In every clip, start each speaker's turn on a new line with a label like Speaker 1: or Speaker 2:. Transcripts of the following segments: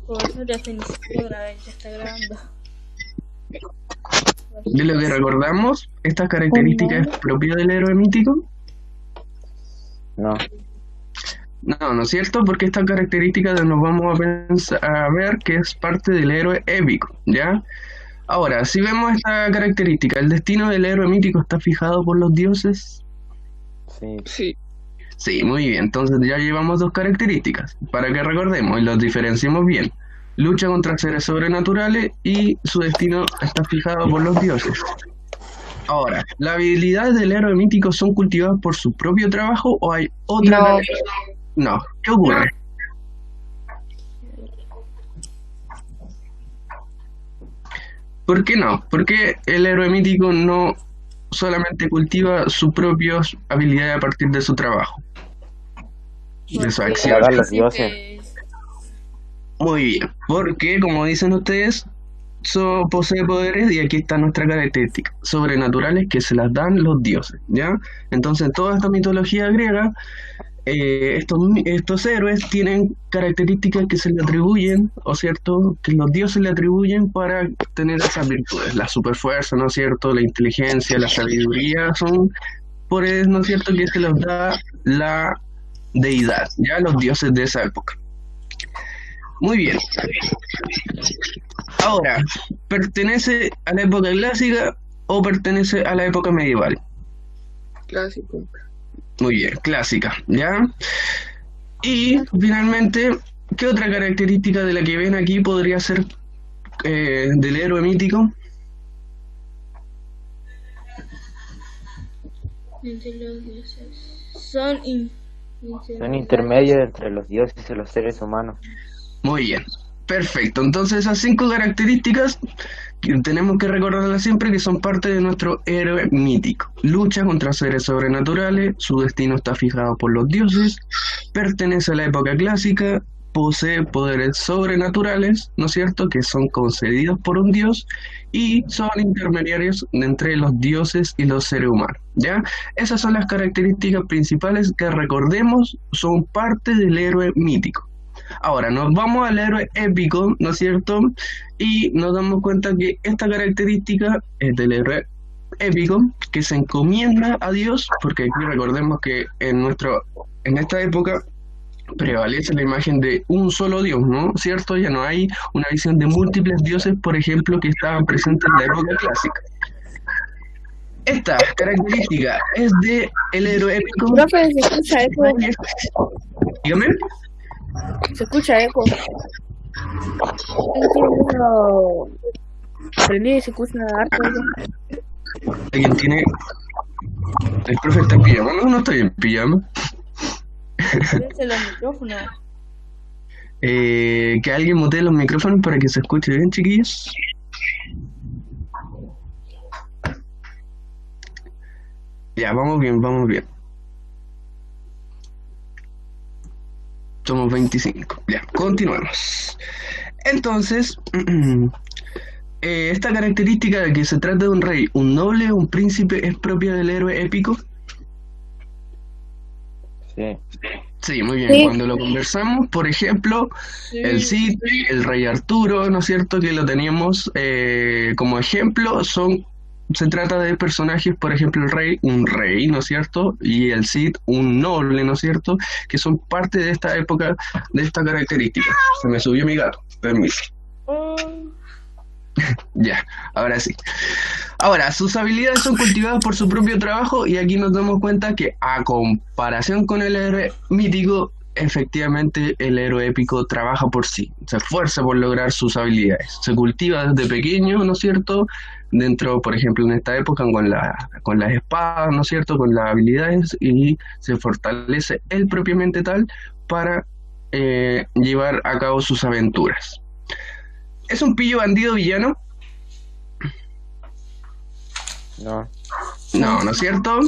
Speaker 1: Por eso ya se inició, ya está grabando.
Speaker 2: De lo que recordamos, ¿esta característica es propia del héroe mítico?
Speaker 3: No.
Speaker 2: No, ¿no es cierto? Porque esta característica nos vamos a ver que es parte del héroe épico, ¿ya? Ahora, si vemos esta característica, ¿el destino del héroe mítico está fijado por los dioses?
Speaker 3: Sí.
Speaker 2: Sí, muy bien. Entonces ya llevamos dos características, para que recordemos y los diferenciemos bien. Lucha contra seres sobrenaturales y su destino está fijado por los dioses. Ahora, ¿las habilidades del héroe mítico son cultivadas por su propio trabajo o hay otra? No. ¿Qué ocurre? ¿Por qué no? Porque el héroe mítico no solamente cultiva sus propias habilidades a partir de su trabajo, de su acción.
Speaker 3: Los dioses.
Speaker 2: Muy bien, porque como dicen ustedes, posee poderes y aquí está nuestra característica, sobrenaturales que se las dan los dioses, ¿ya? Entonces, en toda esta mitología griega, estos héroes tienen características que se le atribuyen, ¿o cierto? Que los dioses le atribuyen para tener esas virtudes, la superfuerza, ¿no es cierto? La inteligencia, la sabiduría, son poderes, ¿no es cierto?, que se los da la deidad, ¿ya? Los dioses de esa época. Muy bien. Ahora, ¿pertenece a la época clásica o pertenece a la época medieval?
Speaker 4: Clásico.
Speaker 2: Muy bien, clásica, ¿ya? Y finalmente, ¿qué otra característica de la que ven aquí podría ser del héroe mítico?
Speaker 1: Entre los dioses. Son
Speaker 3: intermedios entre los dioses y los seres humanos.
Speaker 2: Muy bien, perfecto. Entonces esas 5 características que tenemos que recordarlas siempre, que son parte de nuestro héroe mítico. Lucha contra seres sobrenaturales, su destino está fijado por los dioses, pertenece a la época clásica, posee poderes sobrenaturales, ¿no es cierto?, que son concedidos por un dios, y son intermediarios entre los dioses y los seres humanos, ¿ya? Esas son las características principales que, recordemos, son parte del héroe mítico. Ahora nos vamos al héroe épico, ¿no es cierto? Y nos damos cuenta que esta característica es del héroe épico, que se encomienda a Dios, porque aquí recordemos que en esta época prevalece la imagen de un solo Dios, ¿no? ¿Cierto? Ya no hay una visión de múltiples dioses, por ejemplo, que estaban presentes en la época clásica. Esta característica es de el héroe épico.
Speaker 4: Profe, se escucha eco.
Speaker 2: Dígame.
Speaker 4: Se escucha eco. Prendí, se escucha harto.
Speaker 2: ¿Alguien tiene? El profe está en pijama. No estoy en pijama.
Speaker 1: los micrófonos.
Speaker 2: Que alguien mutee los micrófonos para que se escuche bien, chiquillos. Ya, vamos bien. Somos 25. Ya, continuemos. Entonces, esta característica de que se trata de un rey, un noble, un príncipe, ¿es propia del héroe épico?
Speaker 3: Sí.
Speaker 2: Sí, muy bien. Sí. Cuando lo conversamos, por ejemplo, sí, el Cid, el rey Arturo, ¿no es cierto?, que lo teníamos como ejemplo, se trata de personajes, por ejemplo, el rey, un rey, ¿no es cierto?, y el Cid, un noble, ¿no es cierto?, que son parte de esta época, de esta característica. Se me subió mi gato, permiso. Ya, ahora sí. Ahora, sus habilidades son cultivadas por su propio trabajo, y aquí nos damos cuenta que, a comparación con el héroe mítico, efectivamente el héroe épico trabaja por sí, se esfuerza por lograr sus habilidades, se cultiva desde pequeño, ¿no es cierto?, dentro, por ejemplo, en esta época con las espadas, ¿no es cierto?, con las habilidades, y se fortalece él propiamente tal para llevar a cabo sus aventuras. ¿Es un pillo bandido villano?
Speaker 3: No.
Speaker 2: No, ¿no es cierto?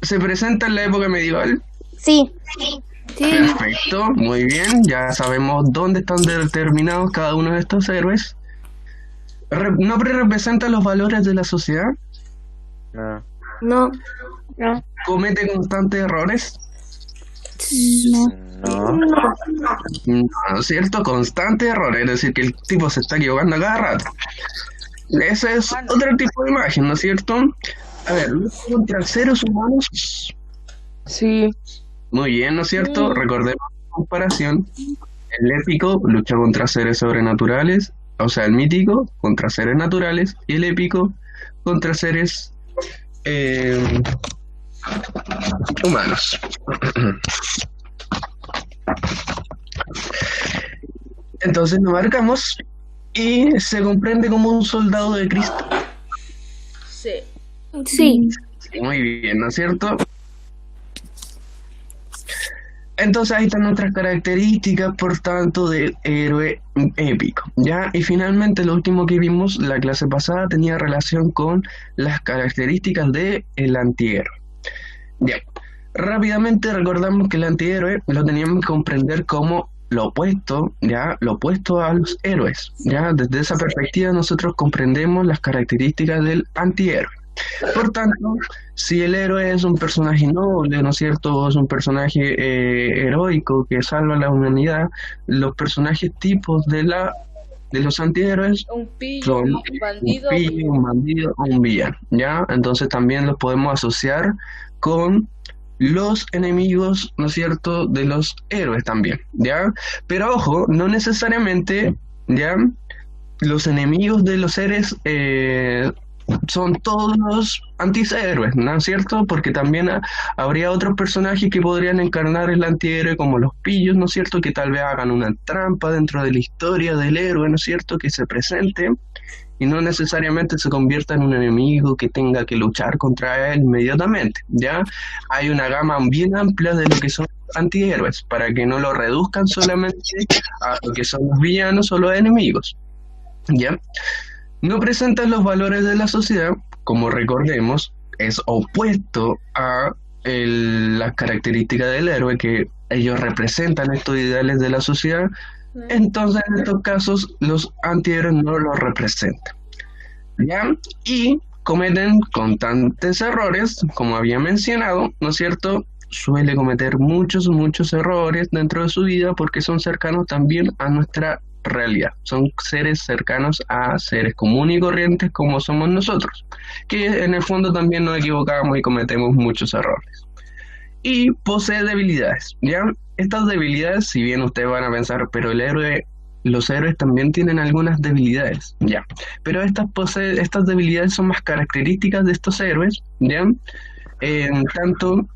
Speaker 2: ¿Se presenta en la época medieval?
Speaker 4: Sí.
Speaker 2: Perfecto, muy bien, ya sabemos dónde están determinados cada uno de estos héroes. ¿No representa los valores de la sociedad?
Speaker 3: No.
Speaker 4: No.
Speaker 2: ¿Comete constantes errores?
Speaker 4: No.
Speaker 3: No.
Speaker 2: No, ¿cierto? Constante error, es decir, que el tipo se está equivocando a cada rato. Ese es otro tipo de imagen, ¿no es cierto? A ver, lucha contra seres humanos.
Speaker 4: Sí.
Speaker 2: Muy bien, ¿no es cierto? Recordemos la comparación. El épico lucha contra seres sobrenaturales, o sea, el mítico contra seres naturales, y el épico contra seres humanos. Entonces lo marcamos y se comprende como un soldado de Cristo.
Speaker 1: Sí.
Speaker 4: Sí.
Speaker 2: Muy bien, ¿no es cierto? Entonces ahí están nuestras características, por tanto, del héroe épico, ¿ya? Y finalmente lo último que vimos la clase pasada tenía relación con las características del antihéroe. Ya, rápidamente recordamos que el antihéroe lo teníamos que comprender como lo opuesto, ¿ya? Lo opuesto a los héroes, ¿ya? Desde esa perspectiva nosotros comprendemos las características del antihéroe. Por tanto, si el héroe es un personaje noble, ¿no es cierto? Es un personaje heroico que salva a la humanidad, los personajes tipos de los antihéroes
Speaker 1: Un pillo,
Speaker 2: son
Speaker 1: un bandido.
Speaker 2: un bandido o un villano, ¿ya? Entonces también los podemos asociar con los enemigos, ¿no es cierto?, de los héroes también, ¿ya? Pero ojo, no necesariamente, ¿ya? Los enemigos de los seres son todos los antihéroes, ¿no es cierto? Porque también habría otros personajes que podrían encarnar el antihéroe, como los pillos, ¿no es cierto? Que tal vez hagan una trampa dentro de la historia del héroe, ¿no es cierto? Que se presente y no necesariamente se convierta en un enemigo que tenga que luchar contra él inmediatamente, ¿ya? Hay una gama bien amplia de lo que son antihéroes, para que no lo reduzcan solamente a lo que son los villanos o los enemigos, ¿ya? No presentan los valores de la sociedad, como recordemos, es opuesto a las características del héroe, que ellos representan estos ideales de la sociedad. Entonces, en estos casos, los antihéroes no los representan, ¿ya? Y cometen constantes errores, como había mencionado, ¿no es cierto? Suele cometer muchos errores dentro de su vida porque son cercanos también a nuestra realidad. Son seres cercanos a seres comunes y corrientes como somos nosotros, que en el fondo también nos equivocamos y cometemos muchos errores. Y posee debilidades, ¿ya? Estas debilidades, si bien ustedes van a pensar, pero los héroes también tienen algunas debilidades, ¿ya? Pero estas debilidades son más características de estos héroes, ¿ya? Tanto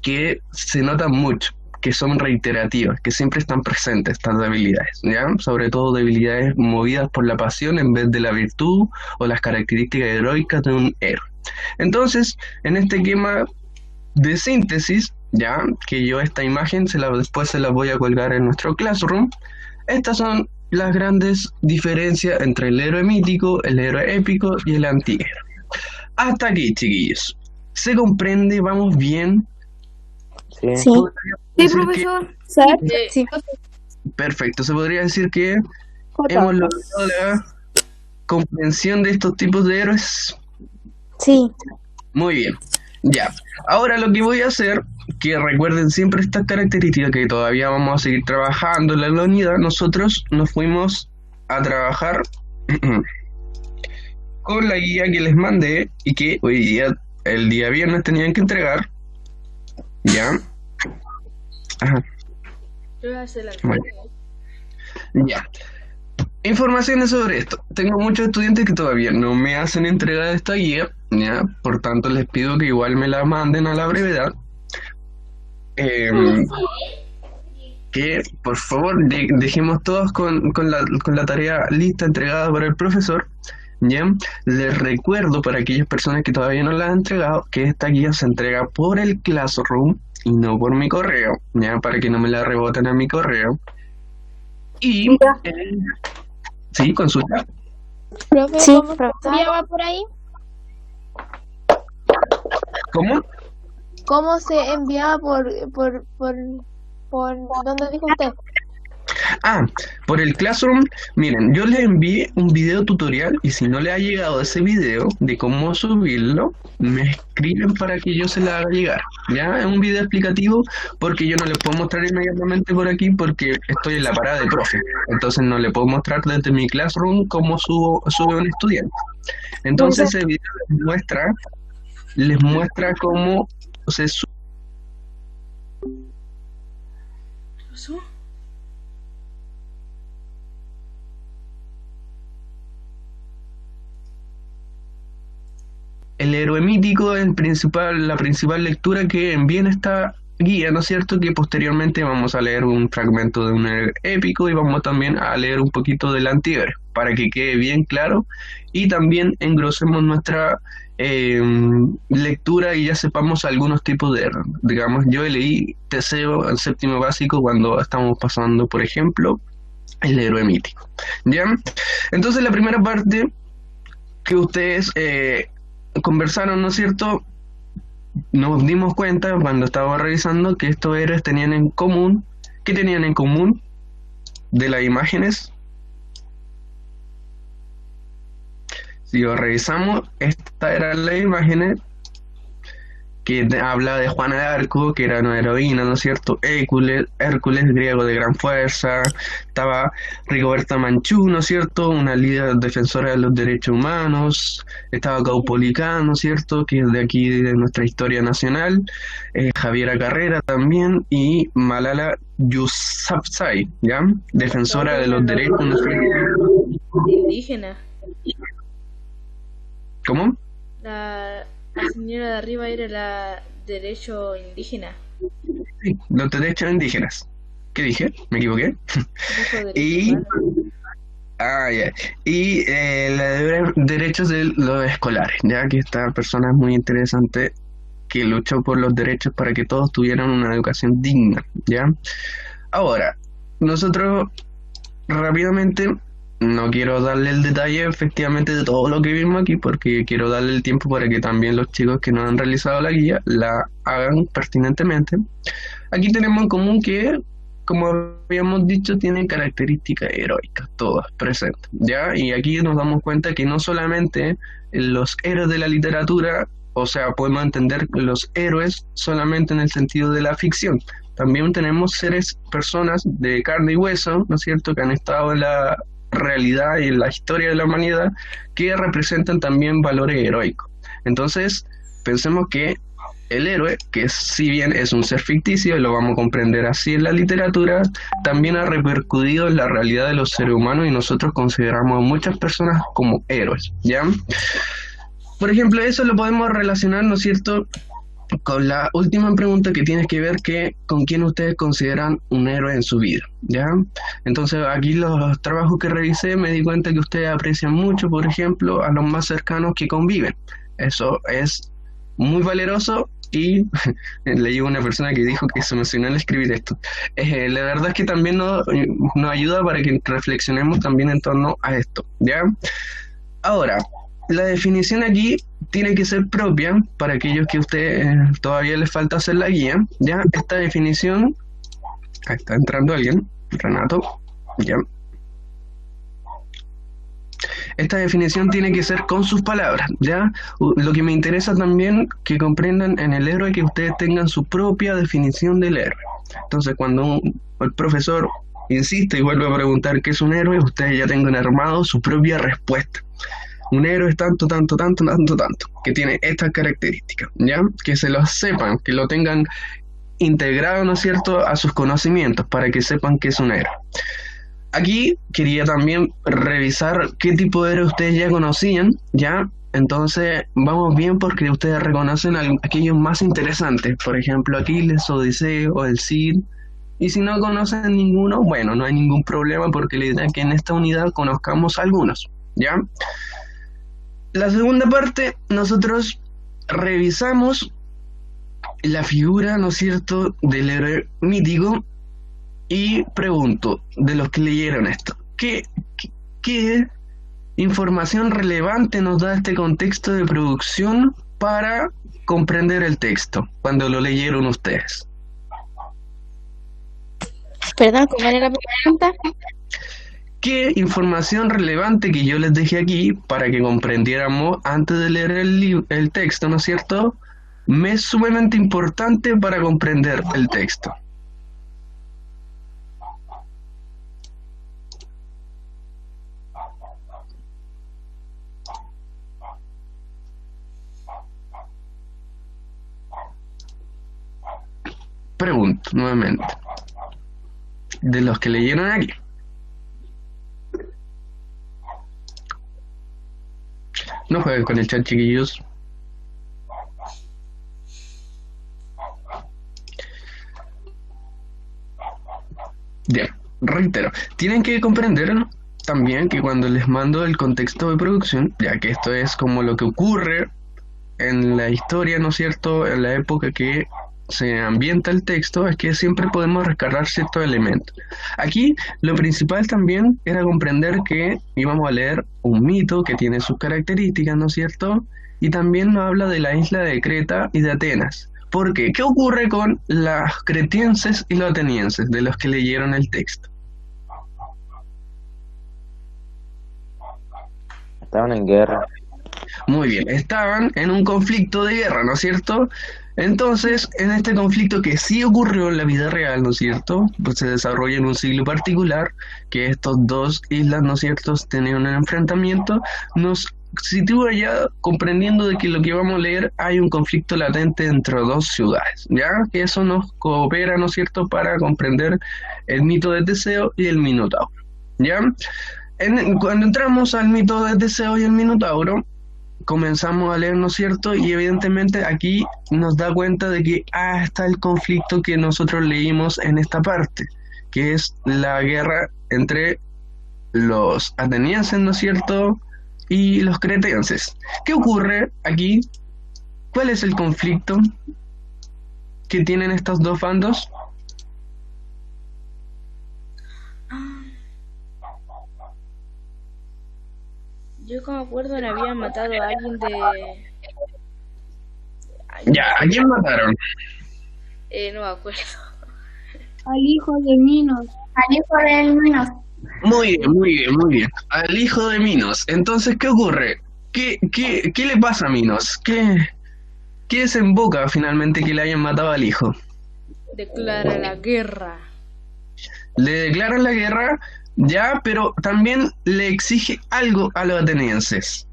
Speaker 2: que se notan mucho, que son reiterativas, que siempre están presentes estas debilidades, ¿ya? Sobre todo debilidades movidas por la pasión en vez de la virtud o las características heroicas de un héroe. Entonces, en este esquema de síntesis, ya que yo esta imagen después se la voy a colgar en nuestro Classroom, estas son las grandes diferencias entre el héroe mítico, el héroe épico y el antihéroe. Hasta aquí, chiquillos. ¿Se comprende? ¿Vamos bien?
Speaker 3: Sí.
Speaker 4: Sí.
Speaker 2: ¿Podría
Speaker 4: Sí,
Speaker 2: decir
Speaker 4: profesor.
Speaker 1: Sí.
Speaker 2: perfecto, se podría decir que
Speaker 4: Jota.
Speaker 2: hemos logrado la comprensión de estos tipos de héroes?
Speaker 4: Sí.
Speaker 2: Muy bien. Ya, ahora lo que voy a hacer, que recuerden siempre estas características que todavía vamos a seguir trabajando en la unidad. Nosotros nos fuimos a trabajar con la guía que les mandé y que hoy día, el día viernes, tenían que entregar. ¿Ya? Ajá,
Speaker 1: Yo voy a hacer la
Speaker 2: muy bien. Ya. Informaciones sobre esto. Tengo muchos estudiantes que todavía no me hacen entrega de esta guía, ¿ya? Por tanto, les pido que igual me la manden a la brevedad. Que por favor dejemos todos con la tarea lista entregada por el profesor, ¿ya? Les recuerdo para aquellas personas que todavía no la han entregado que esta guía se entrega por el Classroom y no por mi correo, ¿ya? Para que no me la reboten a mi correo. Y sí, consulta.
Speaker 5: Profe,
Speaker 4: Sí,
Speaker 5: ¿cómo
Speaker 4: profe.
Speaker 5: se enviaba por ahí?
Speaker 2: ¿Cómo?
Speaker 5: ¿Cómo se enviaba por dónde dijo usted?
Speaker 2: Ah, por el Classroom, miren, yo les envié un video tutorial y si no les ha llegado ese video de cómo subirlo, me escriben para que yo se la haga llegar. Ya, es un video explicativo porque yo no les puedo mostrar inmediatamente por aquí porque estoy en la parada de profe. Entonces no le puedo mostrar desde mi Classroom cómo sube un estudiante. Entonces ese video les muestra cómo se sube.
Speaker 1: ¿Qué pasó?
Speaker 2: El héroe mítico es la principal lectura que envía en esta guía, ¿no es cierto? Que posteriormente vamos a leer un fragmento de un héroe épico y vamos también a leer un poquito del antihéroe, para que quede bien claro y también engrosemos nuestra lectura y ya sepamos algunos tipos de héroes. Digamos, yo leí Teseo, el séptimo básico, cuando estamos pasando, por ejemplo, el héroe mítico. ¿Ya? Entonces la primera parte que ustedes conversaron, ¿no es cierto? Nos dimos cuenta cuando estábamos revisando que estos héroes tenían en común. ¿Qué tenían en común de las imágenes? Si lo revisamos, estas eran las imágenes que habla de Juana de Arco, que era una heroína, ¿no es cierto? Hércules, griego de gran fuerza. Estaba Rigoberta Manchú, ¿no es cierto? Una líder defensora de los derechos humanos. Estaba Caupolicán, ¿no es cierto? Que es de aquí, de nuestra historia nacional. Javiera Carrera también. Y Malala Yousafzai, ¿ya? Defensora de los derechos, ¿no es cierto?
Speaker 1: Indígena.
Speaker 2: ¿Cómo?
Speaker 1: La señora de arriba era la derecho indígena.
Speaker 2: Sí, los derechos indígenas. ¿Qué dije? ¿Me equivoqué? Y ya. Y derechos de los escolares, ya que esta persona es muy interesante, que luchó por los derechos para que todos tuvieran una educación digna, ¿ya? Ahora, nosotros rápidamente, no quiero darle el detalle efectivamente de todo lo que vimos aquí, porque quiero darle el tiempo para que también los chicos que no han realizado la guía la hagan pertinentemente. Aquí tenemos en común que, como habíamos dicho, tienen características heroicas, todas presentes, ¿ya? Y aquí nos damos cuenta que no solamente los héroes de la literatura, o sea, podemos entender los héroes solamente en el sentido de la ficción. También tenemos personas de carne y hueso, ¿no es cierto?, que han estado en la realidad y en la historia de la humanidad, que representan también valores heroicos. Entonces, pensemos que el héroe, que si bien es un ser ficticio, y lo vamos a comprender así en la literatura, también ha repercutido en la realidad de los seres humanos y nosotros consideramos a muchas personas como héroes, ¿ya? Por ejemplo, eso lo podemos relacionar, ¿no es cierto?, con la última pregunta que tiene que ver con quién ustedes consideran un héroe en su vida, ¿ya? Entonces aquí los trabajos que revisé me di cuenta que ustedes aprecian mucho, por ejemplo, a los más cercanos que conviven. Eso es muy valeroso y leí una persona que dijo que se emocionó al escribir esto. La verdad es que también nos ayuda para que reflexionemos también en torno a esto, ¿ya? Ahora, la definición aquí tiene que ser propia para aquellos que a ustedes todavía les falta hacer la guía, ¿ya? Esta definición, ahí está entrando alguien, Renato, ¿ya? Esta definición tiene que ser con sus palabras, ¿ya? Lo que me interesa también que comprendan en el héroe que ustedes tengan su propia definición del héroe. Entonces, cuando el profesor insiste y vuelve a preguntar qué es un héroe, ustedes ya tengan armado su propia respuesta. Un héroe es tanto, que tiene estas características, ¿ya? Que se lo sepan, que lo tengan integrado, ¿no es cierto?, a sus conocimientos, para que sepan que es un héroe. Aquí quería también revisar qué tipo de héroe ustedes ya conocían, ¿ya? Entonces vamos bien porque ustedes reconocen aquellos más interesantes, por ejemplo Aquiles, Odiseo, el Cid. Y si no conocen ninguno, bueno, no hay ningún problema porque la idea es que en esta unidad conozcamos algunos, ¿ya? La segunda parte, nosotros revisamos la figura, ¿no es cierto?, del héroe mítico y pregunto, de los que leyeron esto, ¿qué información relevante nos da este contexto de producción para comprender el texto cuando lo leyeron ustedes?
Speaker 5: Perdón, ¿cómo era la pregunta?
Speaker 2: ¿Qué información relevante que yo les dejé aquí para que comprendiéramos antes de leer el texto, ¿no es cierto? Me es sumamente importante para comprender el texto. Pregunto nuevamente, de los que leyeron aquí, no jueguen con el chat, chiquillos. Bien, reitero, tienen que comprender también que cuando les mando el contexto de producción, ya que esto es como lo que ocurre en la historia, ¿no es cierto?, en la época que se ambienta el texto, es que siempre podemos rescatar ciertos elementos. Aquí lo principal también era comprender que íbamos a leer un mito que tiene sus características, ¿no es cierto?, y también nos habla de la isla de Creta y de Atenas. ¿Por qué? ¿Qué ocurre con los cretenses y los atenienses, de los que leyeron el texto?
Speaker 3: Estaban en guerra.
Speaker 2: Muy bien, estaban en un conflicto de guerra, ¿no es cierto? Entonces, en este conflicto que sí ocurrió en la vida real, ¿no es cierto?, pues se desarrolla en un siglo particular, que estos dos islas, ¿no es cierto?, tenían un enfrentamiento, nos sitúa ya comprendiendo de que lo que vamos a leer hay un conflicto latente entre dos ciudades, ¿ya? Que eso nos coopera, ¿no es cierto?, para comprender el mito de Teseo y el Minotauro, ¿ya? Cuando entramos al mito de Teseo y el Minotauro, comenzamos a leer, ¿no es cierto?, y evidentemente aquí nos da cuenta de que está el conflicto que nosotros leímos en esta parte, que es la guerra entre los atenienses, ¿no es cierto?, y los cretenses. ¿Qué ocurre aquí? ¿Cuál es el conflicto que tienen estos dos bandos?
Speaker 1: Yo como acuerdo le habían matado a alguien de... Ay,
Speaker 2: Ya, ¿a quién mataron?
Speaker 1: no me acuerdo.
Speaker 5: Al hijo de Minos. Al hijo de Minos.
Speaker 2: Muy bien, muy bien, muy bien. Al hijo de Minos. Entonces, ¿qué ocurre? ¿Qué le pasa a Minos? ¿Qué desemboca finalmente que le hayan matado al hijo?
Speaker 1: Declara la guerra.
Speaker 2: Le declaran la guerra, ya, pero también le exige algo a los atenienses.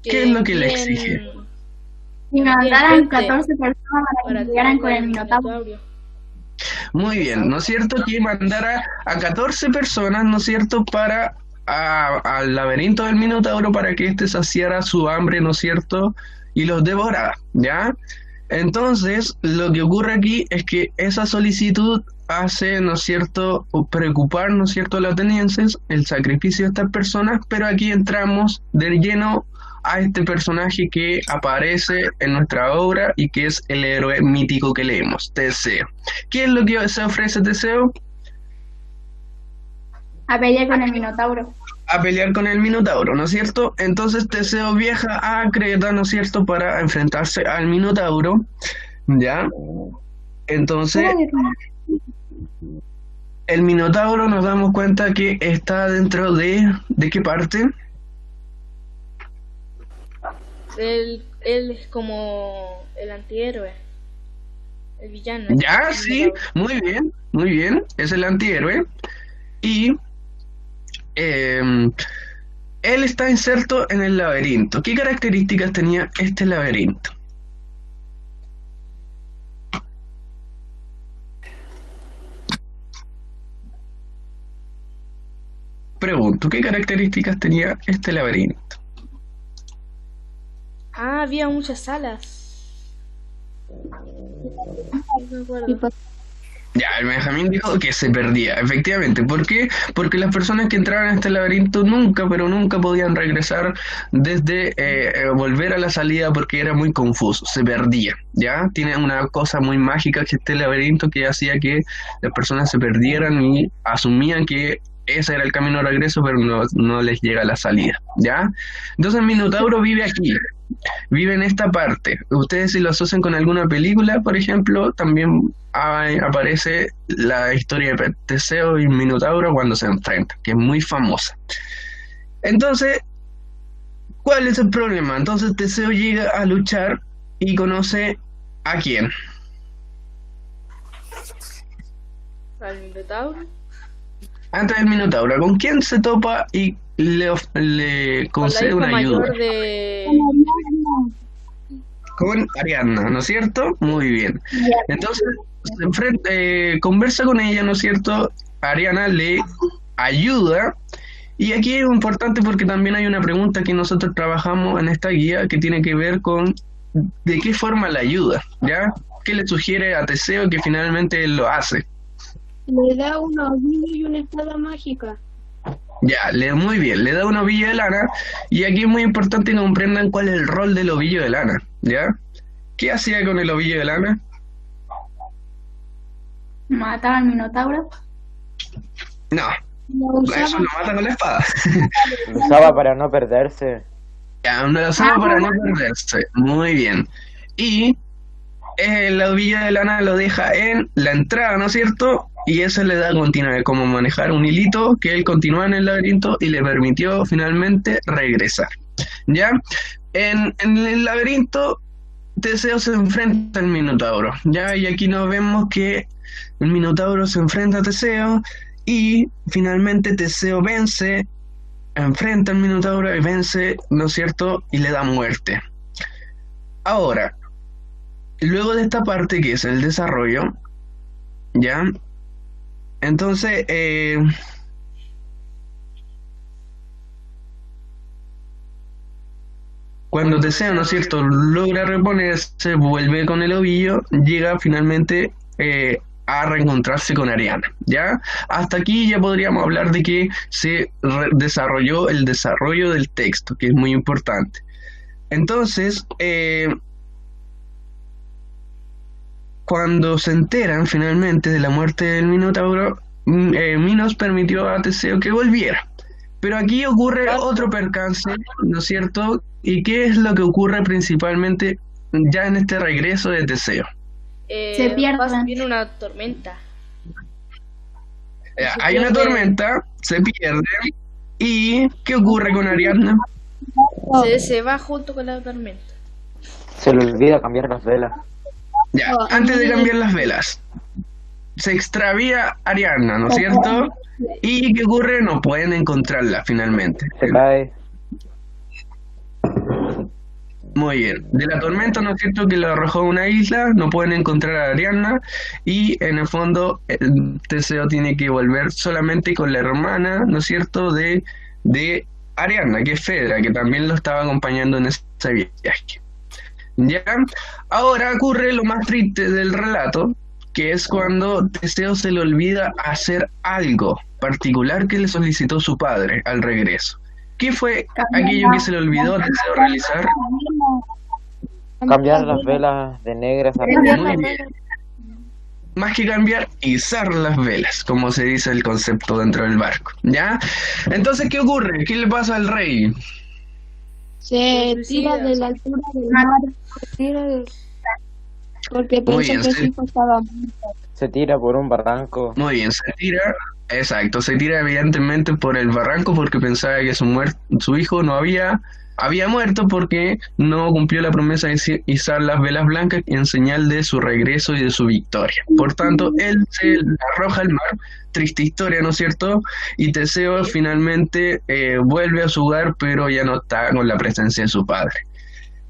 Speaker 2: ¿Qué es lo que le exige?
Speaker 5: Y mandaran 14 personas para que llegaran con el Minotauro.
Speaker 2: Muy bien, ¿no es cierto? Que mandara a 14 personas, ¿no es cierto?, para al laberinto del Minotauro para que éste saciara su hambre, ¿no es cierto?, y los devorara, ¿ya? Entonces, lo que ocurre aquí es que esa solicitud hace, ¿no es cierto?, preocupar, ¿no es cierto?, a los atenienses, el sacrificio de estas personas, pero aquí entramos de lleno a este personaje que aparece en nuestra obra y que es el héroe mítico que leemos, Teseo. ¿Qué es lo que se ofrece Teseo?
Speaker 5: A pelear con el Minotauro.
Speaker 2: A pelear con el Minotauro, ¿no es cierto? Entonces Teseo viaja a Creta, ¿no es cierto?, para enfrentarse al Minotauro, ¿ya? Entonces, el Minotauro nos damos cuenta que está dentro de qué parte.
Speaker 1: Él es como el antihéroe, el villano.
Speaker 2: Ya, sí, muy bien, es el antihéroe. Y él está inserto en el laberinto. ¿Qué características tenía este laberinto? Pregunto, ¿qué características tenía este laberinto?
Speaker 1: Había muchas salas. No me acuerdo.
Speaker 2: Ya, el Benjamín dijo que se perdía, efectivamente. ¿Por qué? Porque las personas que entraban a este laberinto nunca, pero nunca podían regresar desde volver a la salida porque era muy confuso, se perdía, ¿ya? Tiene una cosa muy mágica que este laberinto que hacía que las personas se perdieran y asumían que ese era el camino de regreso, pero no les llega la salida, ¿ya? Entonces el Minotauro vive aquí, vive en esta parte. Ustedes si lo asocian con alguna película, por ejemplo, también aparece la historia de Teseo y Minotauro cuando se enfrentan, que es muy famosa. Entonces, ¿cuál es el problema? Entonces Teseo llega a luchar y conoce ¿a quién?
Speaker 1: Al Minotauro.
Speaker 2: Antes del Minotauro, ¿con quién se topa y le
Speaker 1: Con la
Speaker 2: concede
Speaker 1: hija
Speaker 2: una ayuda?
Speaker 1: mayor de...
Speaker 2: Con Ariadna, ¿no es cierto? Muy bien. Entonces, conversa con ella, ¿no es cierto? Ariadna le ayuda. Y aquí es importante porque también hay una pregunta que nosotros trabajamos en esta guía que tiene que ver con de qué forma la ayuda, ¿ya? ¿Qué le sugiere a Teseo que finalmente él lo hace?
Speaker 4: Le da un ovillo y una espada mágica.
Speaker 2: Ya, muy bien, le da un ovillo de lana y aquí es muy importante que comprendan cuál es el rol del ovillo de lana, ¿ya? ¿Qué hacía con el ovillo de lana?
Speaker 5: Mataba al Minotauro.
Speaker 2: No, eso lo mata con la espada.
Speaker 3: Lo usaba para no perderse.
Speaker 2: Ya, lo usaba para no perderse, muy bien. Y el ovillo de lana lo deja en la entrada, ¿no es cierto? Y eso le da continuidad, como manejar un hilito que él continúa en el laberinto y le permitió finalmente regresar. ¿Ya? En el laberinto, Teseo se enfrenta al Minotauro, ¿ya? Y aquí nos vemos que el Minotauro se enfrenta a Teseo y finalmente Teseo vence, enfrenta al Minotauro y vence, ¿no es cierto? Y le da muerte. Ahora, luego de esta parte que es el desarrollo, ¿ya? Entonces, cuando Teseo, ¿no es cierto?, logra reponerse, vuelve con el ovillo, llega finalmente a reencontrarse con Ariadna, ¿ya? Hasta aquí ya podríamos hablar de que se desarrolló el desarrollo del texto, que es muy importante. Entonces, cuando se enteran finalmente de la muerte del Minotauro, Minos permitió a Teseo que volviera. Pero aquí ocurre otro percance, ¿no es cierto? ¿Y qué es lo que ocurre principalmente ya en este regreso de Teseo?
Speaker 5: Se pierden.
Speaker 1: Viene una tormenta.
Speaker 2: Hay una tormenta, se pierden. ¿Y qué ocurre con Ariadna?
Speaker 1: Se va junto con la tormenta.
Speaker 3: Se le olvida cambiar las velas.
Speaker 2: Ya, antes de cambiar las velas, se extravía Ariadna, ¿no es cierto? ¿Y qué ocurre? No pueden encontrarla finalmente.
Speaker 3: Se cae.
Speaker 2: Muy bien. De la tormenta, ¿no es cierto?, que la arrojó a una isla, no pueden encontrar a Ariadna y en el fondo Teseo tiene que volver solamente con la hermana, ¿no es cierto?, de Ariadna, que es Fedra, que también lo estaba acompañando en ese viaje. ¿Ya? Ahora ocurre lo más triste del relato, que es cuando Teseo se le olvida hacer algo particular que le solicitó su padre al regreso. ¿Qué fue aquello que se le olvidó a Teseo realizar?
Speaker 3: Cambiar las velas de negras a
Speaker 2: Muy
Speaker 3: rojas.
Speaker 2: bien. Más que cambiar, izar las velas, como se dice el concepto dentro del barco. ¿Ya? Entonces, ¿qué ocurre? ¿Qué le pasa al rey?
Speaker 4: Se tira de la altura del mar. Se tira porque
Speaker 2: Muy
Speaker 4: pensó
Speaker 2: bien,
Speaker 4: que
Speaker 2: sí.
Speaker 4: su hijo estaba muerto.
Speaker 3: Se tira por un barranco.
Speaker 2: Muy bien, se tira, exacto, se tira evidentemente por el barranco porque pensaba que su hijo no había muerto porque no cumplió la promesa de izar las velas blancas en señal de su regreso y de su victoria. Por tanto, él se arroja al mar, triste historia, ¿no es cierto? Y Teseo finalmente vuelve a su hogar, pero ya no está con la presencia de su padre.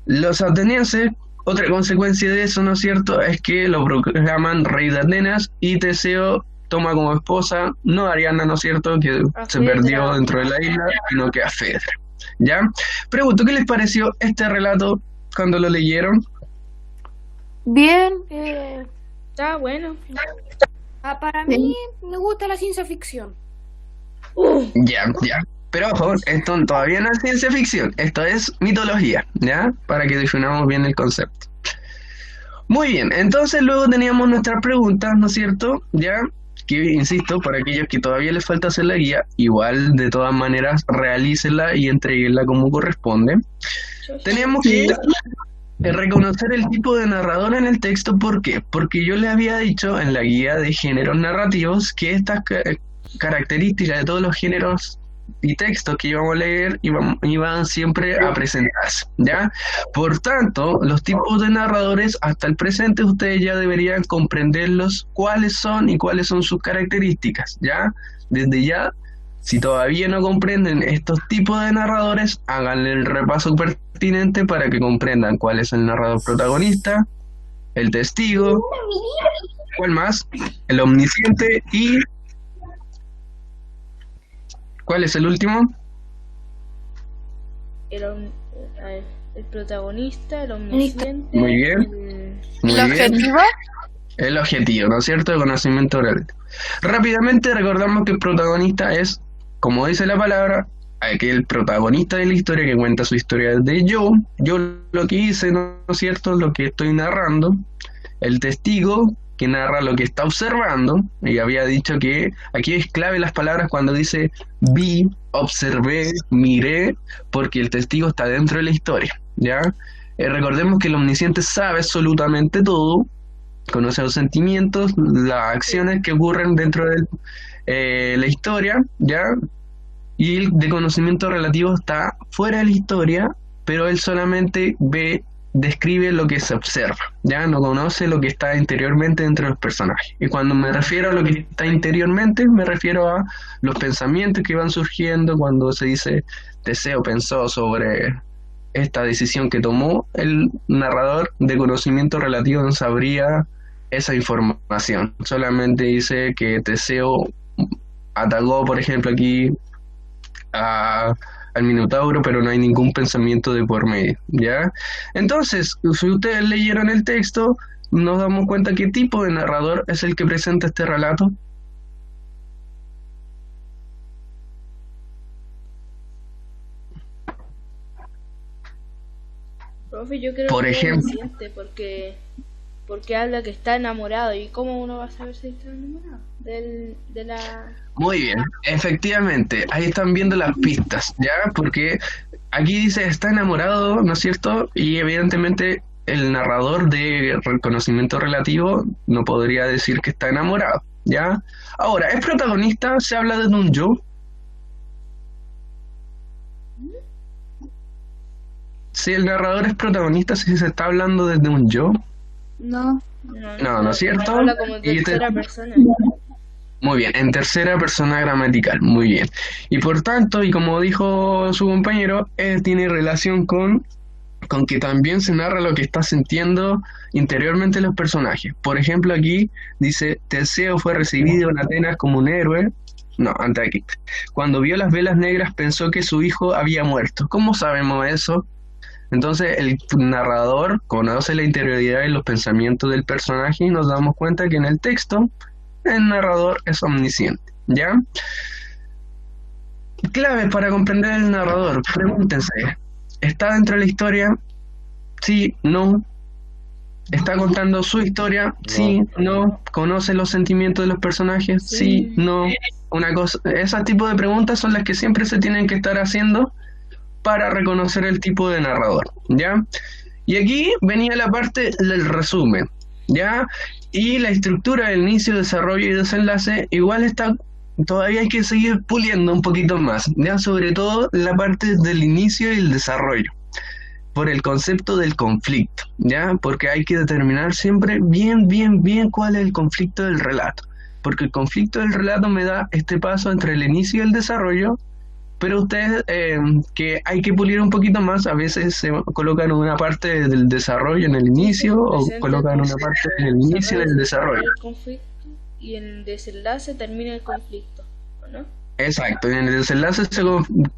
Speaker 2: Los atenienses, otra consecuencia de eso, ¿no es cierto?, es que lo proclaman rey de Atenas y Teseo toma como esposa, no a Ariadna, ¿no es cierto?, que se
Speaker 1: Fedra.
Speaker 2: perdió dentro de la isla, sino que a Fedra. ¿Ya? Pregunto, ¿qué les pareció este relato cuando lo leyeron?
Speaker 4: Bien,
Speaker 1: Está bueno.
Speaker 4: para mí me gusta la ciencia ficción.
Speaker 2: Ya. Pero ojo, esto todavía no es ciencia ficción, esto es mitología, ¿ya? Para que definamos bien el concepto. Muy bien, entonces luego teníamos nuestras preguntas, ¿no es cierto? Ya, que insisto, para aquellos que todavía les falta hacer la guía, igual de todas maneras realícenla y entreguenla como corresponde. Tenemos que reconocer el tipo de narrador en el texto. ¿Por qué? Porque yo le había dicho en la guía de géneros narrativos que estas características de todos los géneros y textos que íbamos a leer iban siempre a presentarse, ¿ya? Por tanto, los tipos de narradores hasta el presente ustedes ya deberían comprenderlos, cuáles son y cuáles son sus características, ¿ya? Desde ya, si todavía no comprenden estos tipos de narradores, háganle el repaso pertinente para que comprendan cuál es el narrador protagonista, el testigo, ¿cuál más? El omnisciente y... ¿cuál es el último?
Speaker 1: El protagonista, el omnisciente.
Speaker 2: Muy bien. Muy
Speaker 4: ¿El
Speaker 2: bien.
Speaker 4: objetivo?
Speaker 2: El objetivo, ¿no es cierto? El conocimiento oral. Rápidamente recordamos que el protagonista es, como dice la palabra, aquel protagonista de la historia que cuenta su historia desde yo lo que hice, ¿no es cierto? Lo que estoy narrando. El testigo, que narra lo que está observando, y había dicho que aquí es clave las palabras cuando dice vi, observé, miré, porque el testigo está dentro de la historia, ¿ya? Recordemos que el omnisciente sabe absolutamente todo, conoce los sentimientos, las acciones que ocurren dentro de la historia, ¿ya? Y el de conocimiento relativo está fuera de la historia, pero él solamente describe lo que se observa, ya no conoce lo que está interiormente dentro de los personajes. Y cuando me refiero a lo que está interiormente, me refiero a los pensamientos que van surgiendo cuando se dice Teseo pensó sobre esta decisión que tomó. El narrador de conocimiento relativo no sabría esa información, solamente dice que Teseo atacó, por ejemplo, aquí al Minotauro, pero no hay ningún pensamiento de por medio, ¿ya? Entonces, si ustedes leyeron el texto, nos damos cuenta qué tipo de narrador es el que presenta este relato.
Speaker 1: Profe, yo creo
Speaker 2: Por
Speaker 1: que
Speaker 2: ejemplo.
Speaker 1: es omnisciente porque habla que está enamorado. ¿Y cómo uno va a saber si está enamorado? De la...
Speaker 2: Muy bien, efectivamente, ahí están viendo las pistas, ¿ya? Porque aquí dice está enamorado, ¿no es cierto? Y evidentemente el narrador de conocimiento relativo no podría decir que está enamorado, ¿ya? Ahora, ¿es protagonista? ¿Se habla de un yo? Si el narrador es protagonista, si se está hablando desde un yo.
Speaker 4: No.
Speaker 2: No, ¿no es cierto?
Speaker 1: Habla como de
Speaker 2: Y
Speaker 1: tercera persona.
Speaker 2: Muy bien, en tercera persona gramatical, muy bien. Y por tanto, y como dijo su compañero, tiene relación con que también se narra lo que está sintiendo interiormente los personajes. Por ejemplo, aquí dice, Teseo fue recibido en Atenas como un héroe. No, antes aquí. Cuando vio las velas negras pensó que su hijo había muerto. ¿Cómo sabemos eso? Entonces el narrador conoce la interioridad y los pensamientos del personaje y nos damos cuenta que en el texto el narrador es omnisciente, ¿ya? Claves para comprender el narrador, pregúntense, ¿está dentro de la historia? Sí, no. ¿Está contando su historia? Sí, no. ¿Conoce los sentimientos de los personajes? Sí, no. Una cosa, ese tipo de preguntas son las que siempre se tienen que estar haciendo para reconocer el tipo de narrador, ¿ya? Y aquí venía la parte del resumen, ¿ya? Y la estructura del inicio, desarrollo y desenlace igual está, todavía hay que seguir puliendo un poquito más, ¿ya? Sobre todo la parte del inicio y el desarrollo, por el concepto del conflicto, ¿ya? Porque hay que determinar siempre bien cuál es el conflicto del relato, porque el conflicto del relato me da este paso entre el inicio y el desarrollo. Pero ustedes, que hay que pulir un poquito más, a veces se colocan una parte del desarrollo en el inicio o colocan una parte en el inicio del desarrollo.
Speaker 1: El conflicto y en el desenlace termina el conflicto, ¿o no?
Speaker 2: Exacto, en el desenlace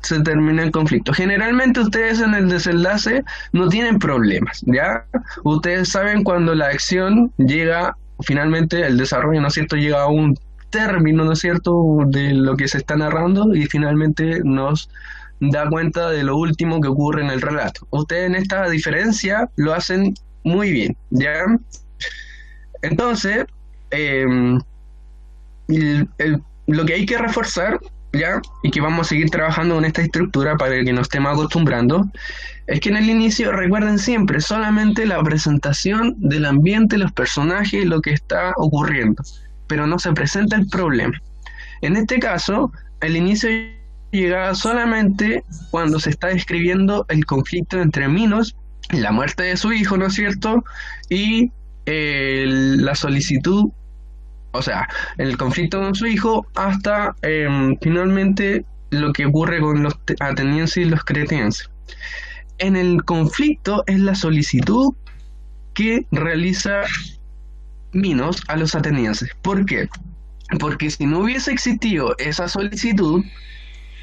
Speaker 2: se termina el conflicto. Generalmente ustedes en el desenlace no tienen problemas, ¿ya? Ustedes saben cuando la acción llega, finalmente el desarrollo, ¿no es cierto?, llega a un término, ¿no es cierto?, de lo que se está narrando y finalmente nos da cuenta de lo último que ocurre en el relato. Ustedes en esta diferencia lo hacen muy bien, ¿ya? Entonces, lo que hay que reforzar ¿ya? Y que vamos a seguir trabajando con esta estructura para que nos estemos acostumbrando, es que en el inicio, recuerden siempre, solamente la presentación del ambiente, los personajes y lo que está ocurriendo, pero no se presenta el problema. En este caso, el inicio llegaba solamente cuando se está describiendo el conflicto entre Minos, la muerte de su hijo, ¿no es cierto? Y la solicitud, o sea, el conflicto con su hijo, hasta finalmente lo que ocurre con los atenienses y los cretenses. En el conflicto es la solicitud que realiza Minos a los atenienses. ¿Por qué? Porque si no hubiese existido esa solicitud,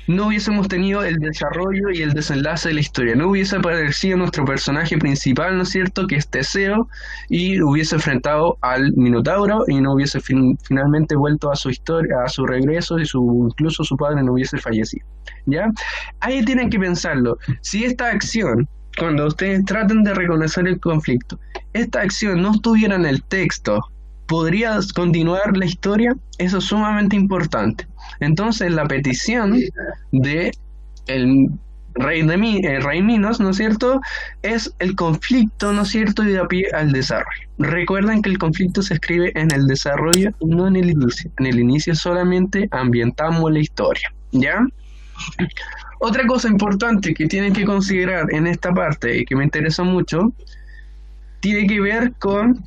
Speaker 2: no hubiésemos tenido el desarrollo y el desenlace de la historia. No hubiese aparecido nuestro personaje principal, ¿no es cierto?, que es Teseo, y hubiese enfrentado al Minotauro y no hubiese finalmente vuelto a su historia, a su regreso, y incluso su padre no hubiese fallecido. ¿Ya? Ahí tienen que pensarlo. Si esta acción, cuando ustedes traten de reconocer el conflicto, esta acción no estuviera en el texto, ¿podría continuar la historia? Eso es sumamente importante. Entonces la petición de el rey Minos, ¿no es cierto?, es el conflicto, ¿no es cierto?, y da pie al desarrollo. Recuerden que el conflicto se escribe en el desarrollo y no en el inicio. En el inicio solamente ambientamos la historia, ¿ya? Otra cosa importante que tienen que considerar en esta parte y que me interesa mucho, tiene que ver con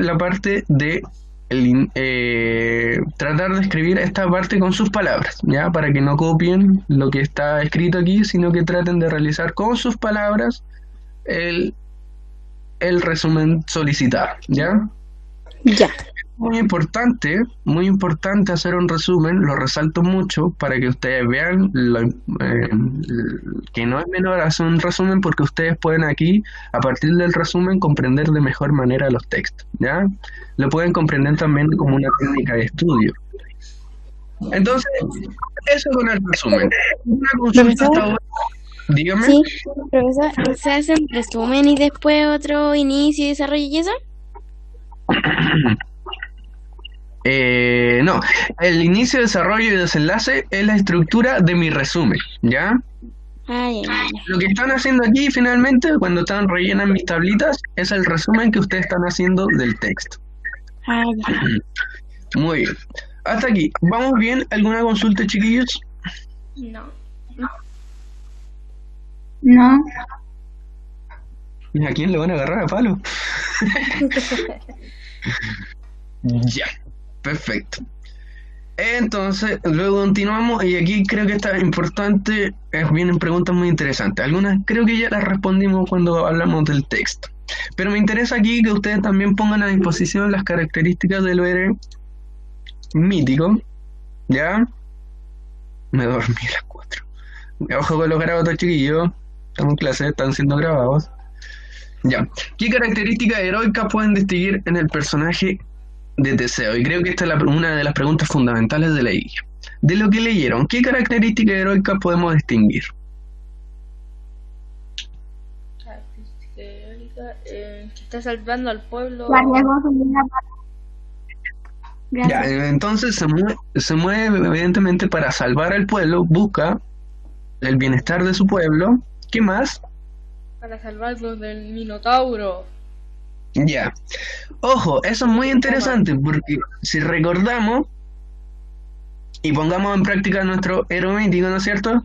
Speaker 2: la parte de tratar de escribir esta parte con sus palabras, ¿ya? Para que no copien lo que está escrito aquí, sino que traten de realizar con sus palabras el resumen solicitado, ¿ya?
Speaker 4: Ya.
Speaker 2: Muy importante hacer un resumen, lo resalto mucho para que ustedes vean que no es menor hacer un resumen, porque ustedes pueden aquí, a partir del resumen, comprender de mejor manera los textos, ¿ya? Lo pueden comprender también como una técnica de estudio. Entonces, eso con el resumen. Una consulta hasta ahora. Dígame.
Speaker 4: Sí, profesor, ¿se hace un resumen y después otro inicio y desarrollo y eso?
Speaker 2: No, el inicio, desarrollo y desenlace es la estructura de mi resumen, ¿ya?
Speaker 4: Ay,
Speaker 2: Lo que están haciendo aquí finalmente, cuando están rellenan mis tablitas, es el resumen que ustedes están haciendo del texto. Muy bien. Hasta aquí. ¿Vamos bien? ¿Alguna consulta, chiquillos?
Speaker 1: No.
Speaker 5: No.
Speaker 2: ¿Y a quién le van a agarrar a palo? Ya. Perfecto. Entonces, luego continuamos y aquí creo que está importante, vienen preguntas muy interesantes. Algunas creo que ya las respondimos cuando hablamos del texto. Pero me interesa aquí que ustedes también pongan a disposición las características del héroe mítico. ¿Ya? Me dormí a las 4. Ojo con los grabados, chiquillos. Estamos en clase, están siendo grabados. Ya. ¿Qué características heroicas pueden distinguir en el personaje de Teseo? Y creo que esta es una de las preguntas fundamentales de la guía. De lo que leyeron, ¿qué características heroicas podemos distinguir?
Speaker 1: Característica heroica, que está salvando al pueblo.
Speaker 2: Ya, entonces se mueve evidentemente para salvar al pueblo, busca el bienestar de su pueblo. ¿Qué más?
Speaker 1: Para salvarlos del Minotauro.
Speaker 2: Ya. Ojo, eso es muy interesante porque si recordamos y pongamos en práctica nuestro héroe mítico, ¿no es cierto?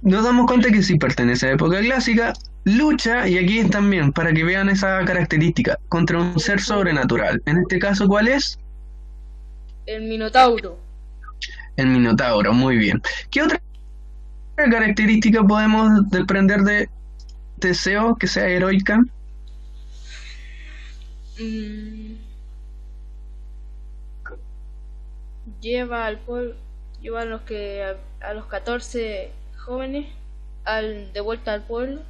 Speaker 2: Nos damos cuenta que si pertenece a la época clásica, lucha, y aquí también, para que vean esa característica, contra un ser sobrenatural. En este caso, ¿cuál es?
Speaker 1: El Minotauro.
Speaker 2: El Minotauro, muy bien. ¿Qué otra característica podemos desprender de Teseo que sea heroica?
Speaker 1: Lleva al pueblo, lleva a los 14 jóvenes de vuelta al pueblo.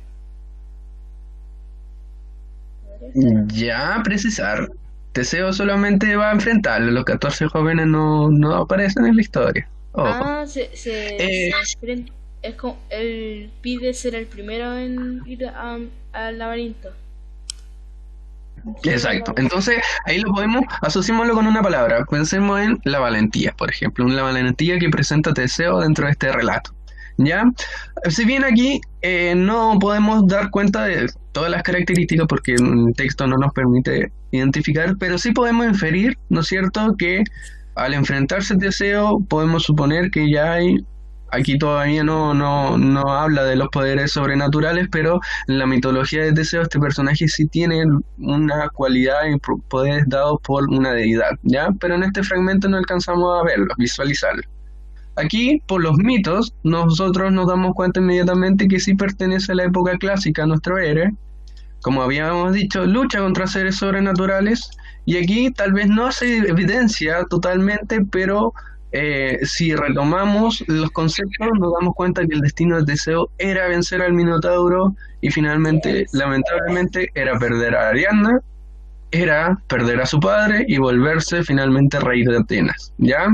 Speaker 2: Ya, precisar. Teseo solamente va a enfrentarlo, los 14 jóvenes no aparecen en la historia. Ojo.
Speaker 1: Se enfrenta. Es como él pide ser el primero en ir al laberinto.
Speaker 2: Exacto. Entonces, ahí lo podemos, asociémoslo con una palabra. Pensemos en la valentía, por ejemplo, la valentía que presenta Teseo dentro de este relato. ¿Ya? Si bien aquí no podemos dar cuenta de todas las características porque el texto no nos permite identificar, pero sí podemos inferir, ¿no es cierto?, que al enfrentarse Teseo podemos suponer que ya hay, aquí todavía no habla de los poderes sobrenaturales, pero en la mitología de Teseo este personaje sí tiene una cualidad y poderes dados por una deidad, ¿ya? Pero en este fragmento no alcanzamos a verlo, visualizarlo. Aquí, por los mitos, nosotros nos damos cuenta inmediatamente que sí pertenece a la época clásica nuestro héroe. Como habíamos dicho, lucha contra seres sobrenaturales, y aquí tal vez no se evidencia totalmente, pero si retomamos los conceptos nos damos cuenta que el destino de Teseo era vencer al Minotauro y finalmente, lamentablemente, era perder a Ariadna, era perder a su padre y volverse finalmente rey de Atenas, ¿ya?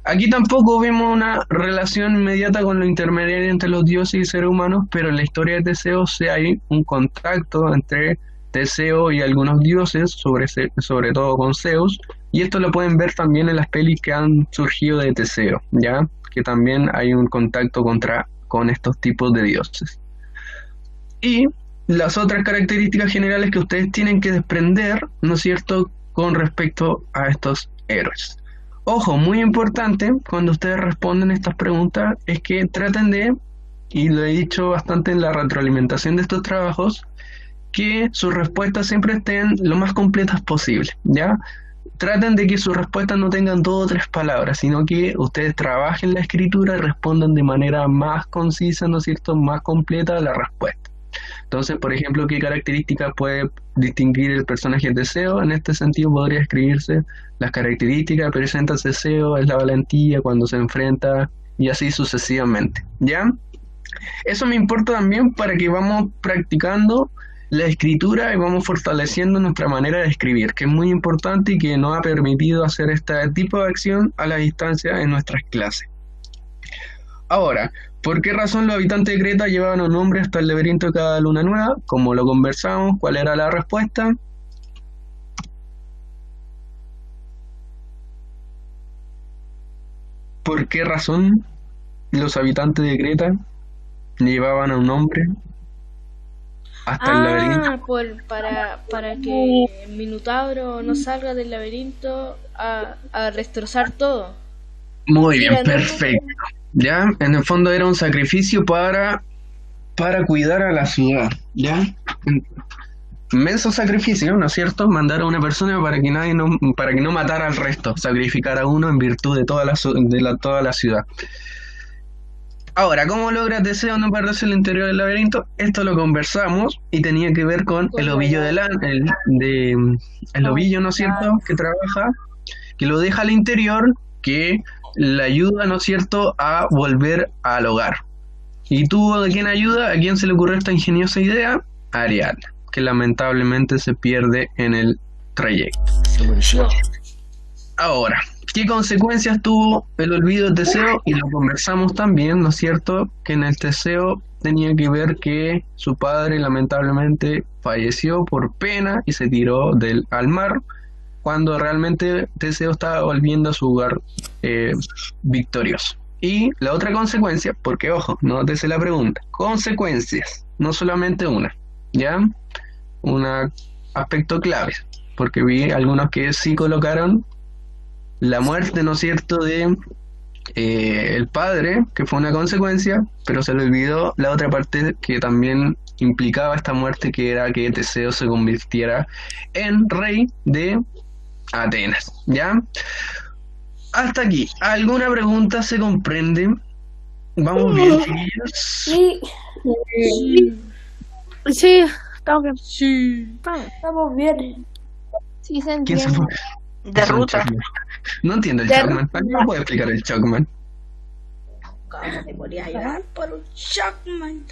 Speaker 2: Aquí tampoco vemos una relación inmediata con lo intermediario entre los dioses y seres humanos, pero en la historia de Teseo sí hay un contacto entre Teseo y algunos dioses, sobre todo con Zeus, y esto lo pueden ver también en las pelis que han surgido de Teseo, ¿ya? Que también hay un contacto con estos tipos de dioses. Y las otras características generales que ustedes tienen que desprender, ¿no es cierto?, con respecto a estos héroes. Ojo, muy importante cuando ustedes responden estas preguntas es que traten de, y lo he dicho bastante en la retroalimentación de estos trabajos, que sus respuestas siempre estén lo más completas posible, ¿ya? Traten de que sus respuestas no tengan 2 o 3 palabras, sino que ustedes trabajen la escritura y respondan de manera más concisa, ¿no es cierto?, más completa la respuesta. Entonces, por ejemplo, ¿qué características puede distinguir el personaje de Teseo? En este sentido podría escribirse las características que presenta Teseo, es la valentía cuando se enfrenta y así sucesivamente, ¿ya? Eso me importa también para que vamos practicando la escritura y vamos fortaleciendo nuestra manera de escribir, que es muy importante y que nos ha permitido hacer este tipo de acción a la distancia en nuestras clases. Ahora, ¿por qué razón los habitantes de Creta llevaban un nombre hasta el laberinto de cada luna nueva? Como lo conversamos, ¿cuál era la respuesta? ¿Por qué razón los habitantes de Creta llevaban un nombre hasta el laberinto?
Speaker 1: Para que el Minotauro no salga del laberinto a destrozar todo.
Speaker 2: Muy bien, perfecto. ¿Ya? En el fondo era un sacrificio para cuidar a la ciudad, ¿ya? Inmenso sacrificio, ¿no es cierto? Mandar a una persona para que no matara al resto, sacrificar a uno en virtud de toda la ciudad. Ahora, ¿cómo logra Teseo no perderse en el interior del laberinto? Esto lo conversamos y tenía que ver con el ovillo el ovillo, ¿no es cierto? Que trabaja, que lo deja al interior, que le ayuda, ¿no es cierto?, a volver al hogar. ¿Y tuvo de quién ayuda? ¿A quién se le ocurrió esta ingeniosa idea? A Ariadna, que lamentablemente se pierde en el trayecto. Ahora, ¿qué consecuencias tuvo el olvido de Teseo? Y lo conversamos también, ¿no es cierto?, que en el Teseo tenía que ver que su padre lamentablemente falleció por pena y se tiró al mar, cuando realmente Teseo estaba volviendo a su hogar victorioso. Y la otra consecuencia, porque ojo, nótese la pregunta, consecuencias, no solamente una, ¿ya? Un aspecto clave, porque vi algunos que sí colocaron la muerte, ¿no es cierto?, de el padre, que fue una consecuencia, pero se le olvidó la otra parte que también implicaba esta muerte, que era que Teseo se convirtiera en rey de Atenas, ¿ya? Hasta aquí, ¿alguna pregunta se comprende? ¿Vamos bien, chiquillos?
Speaker 4: Sí. Sí, estamos bien. Sí. Estamos bien. Sí, se
Speaker 2: ¿Quién se
Speaker 4: entiende.
Speaker 2: fue?
Speaker 6: De ruta.
Speaker 2: No entiendo el Chuckman. ¿Alguien me puede explicar el Chuckman?
Speaker 1: ¿Cómo te podría llorar por un Chuckman?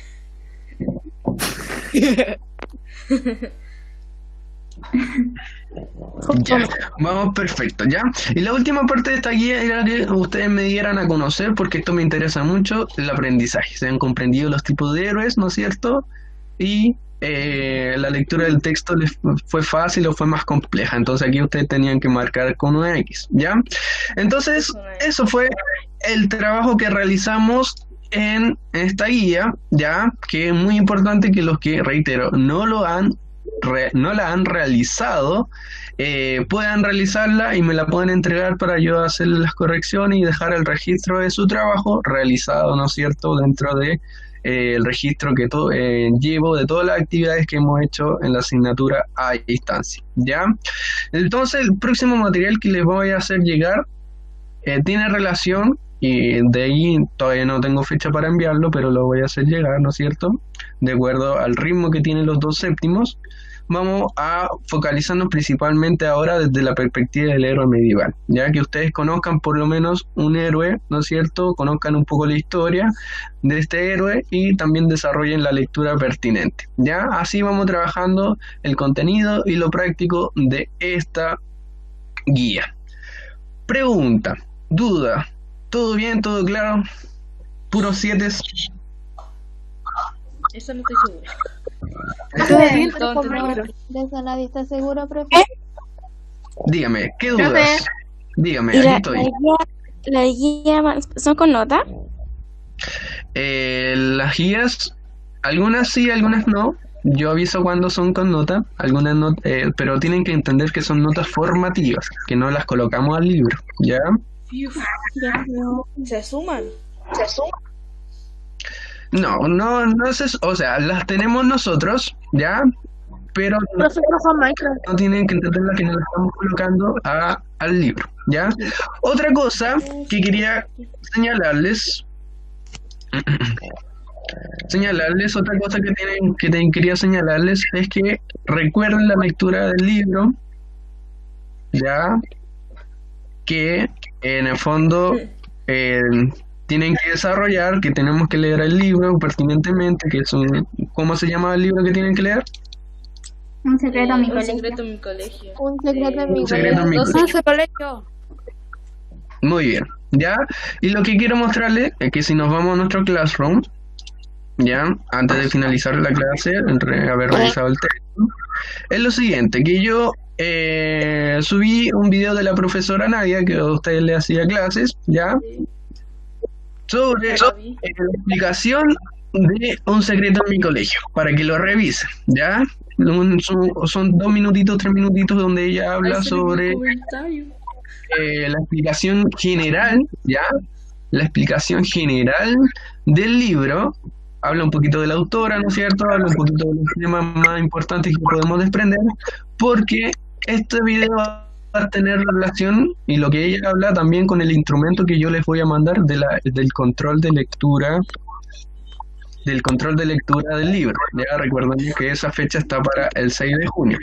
Speaker 2: Ya, vamos, perfecto, ¿ya? Y la última parte de esta guía era que ustedes me dieran a conocer, porque esto me interesa mucho, el aprendizaje. Se han comprendido los tipos de héroes, ¿no es cierto? Y la lectura del texto les fue fácil o fue más compleja. Entonces aquí ustedes tenían que marcar con una X, ¿ya? Entonces, eso fue el trabajo que realizamos en esta guía, ¿ya? Que es muy importante que los que, reitero, no la han realizado, puedan realizarla y me la pueden entregar para yo hacer las correcciones y dejar el registro de su trabajo realizado, ¿no es cierto?, dentro de el registro que llevo de todas las actividades que hemos hecho en la asignatura a distancia, ¿ya? Entonces, el próximo material que les voy a hacer llegar tiene relación, y de ahí todavía no tengo fecha para enviarlo, pero lo voy a hacer llegar, ¿no es cierto?, de acuerdo al ritmo que tienen los 2 séptimos. Vamos a focalizarnos principalmente ahora desde la perspectiva del héroe medieval, ya que ustedes conozcan por lo menos un héroe, ¿no es cierto?, conozcan un poco la historia de este héroe y también desarrollen la lectura pertinente, ya. Así vamos trabajando el contenido y lo práctico de esta guía. Pregunta, duda, ¿todo bien, todo claro? ¿Puros 7?
Speaker 1: Eso no estoy seguro.
Speaker 4: ¿De eso nadie está seguro, profe?
Speaker 2: Dígame, ¿qué dudas?
Speaker 5: Profe.
Speaker 2: Dígame,
Speaker 6: ¿Y
Speaker 2: aquí
Speaker 6: la
Speaker 2: estoy.
Speaker 6: guía son con nota?
Speaker 2: Las guías, algunas sí, algunas no. Yo aviso cuando son con nota, algunas no, pero tienen que entender que son notas formativas, que no las colocamos al libro, ¿ya?
Speaker 1: ¿Se suman?
Speaker 2: No es, o sea, las tenemos nosotros, ¿ya? Pero no tienen que entender que nos las estamos colocando al libro, ¿ya? Otra cosa que quería señalarles, otra cosa que quería señalarles es que recuerden la lectura del libro, ¿ya? Que en el fondo tienen que desarrollar, que tenemos que leer el libro pertinentemente, que es ¿cómo se llama el libro que tienen que leer?
Speaker 5: Un secreto en mi
Speaker 1: Un
Speaker 5: colegio.
Speaker 1: secreto en mi colegio.
Speaker 4: Un secreto en mi
Speaker 2: Un secreto en mi
Speaker 4: colegio.
Speaker 2: Muy bien, ¿ya? Y lo que quiero mostrarles es que si nos vamos a nuestro Classroom, ¿ya? Antes de finalizar la clase, entre haber revisado el texto, es lo siguiente, que yo subí un video de la profesora Nadia, que a ustedes le hacía clases, ¿ya? Sobre la explicación de Un secreto en mi colegio, para que lo revisen, ¿ya? Son 2 minutitos, 3 minutitos donde ella habla sobre la explicación general, ¿ya? La explicación general del libro. Habla un poquito de la autora, ¿no es cierto? Habla un poquito de los temas más importantes que podemos desprender, porque este video va a tener relación, y lo que ella habla también, con el instrumento que yo les voy a mandar del control de lectura, del libro. Ya recuerden que esa fecha está para el 6 de junio.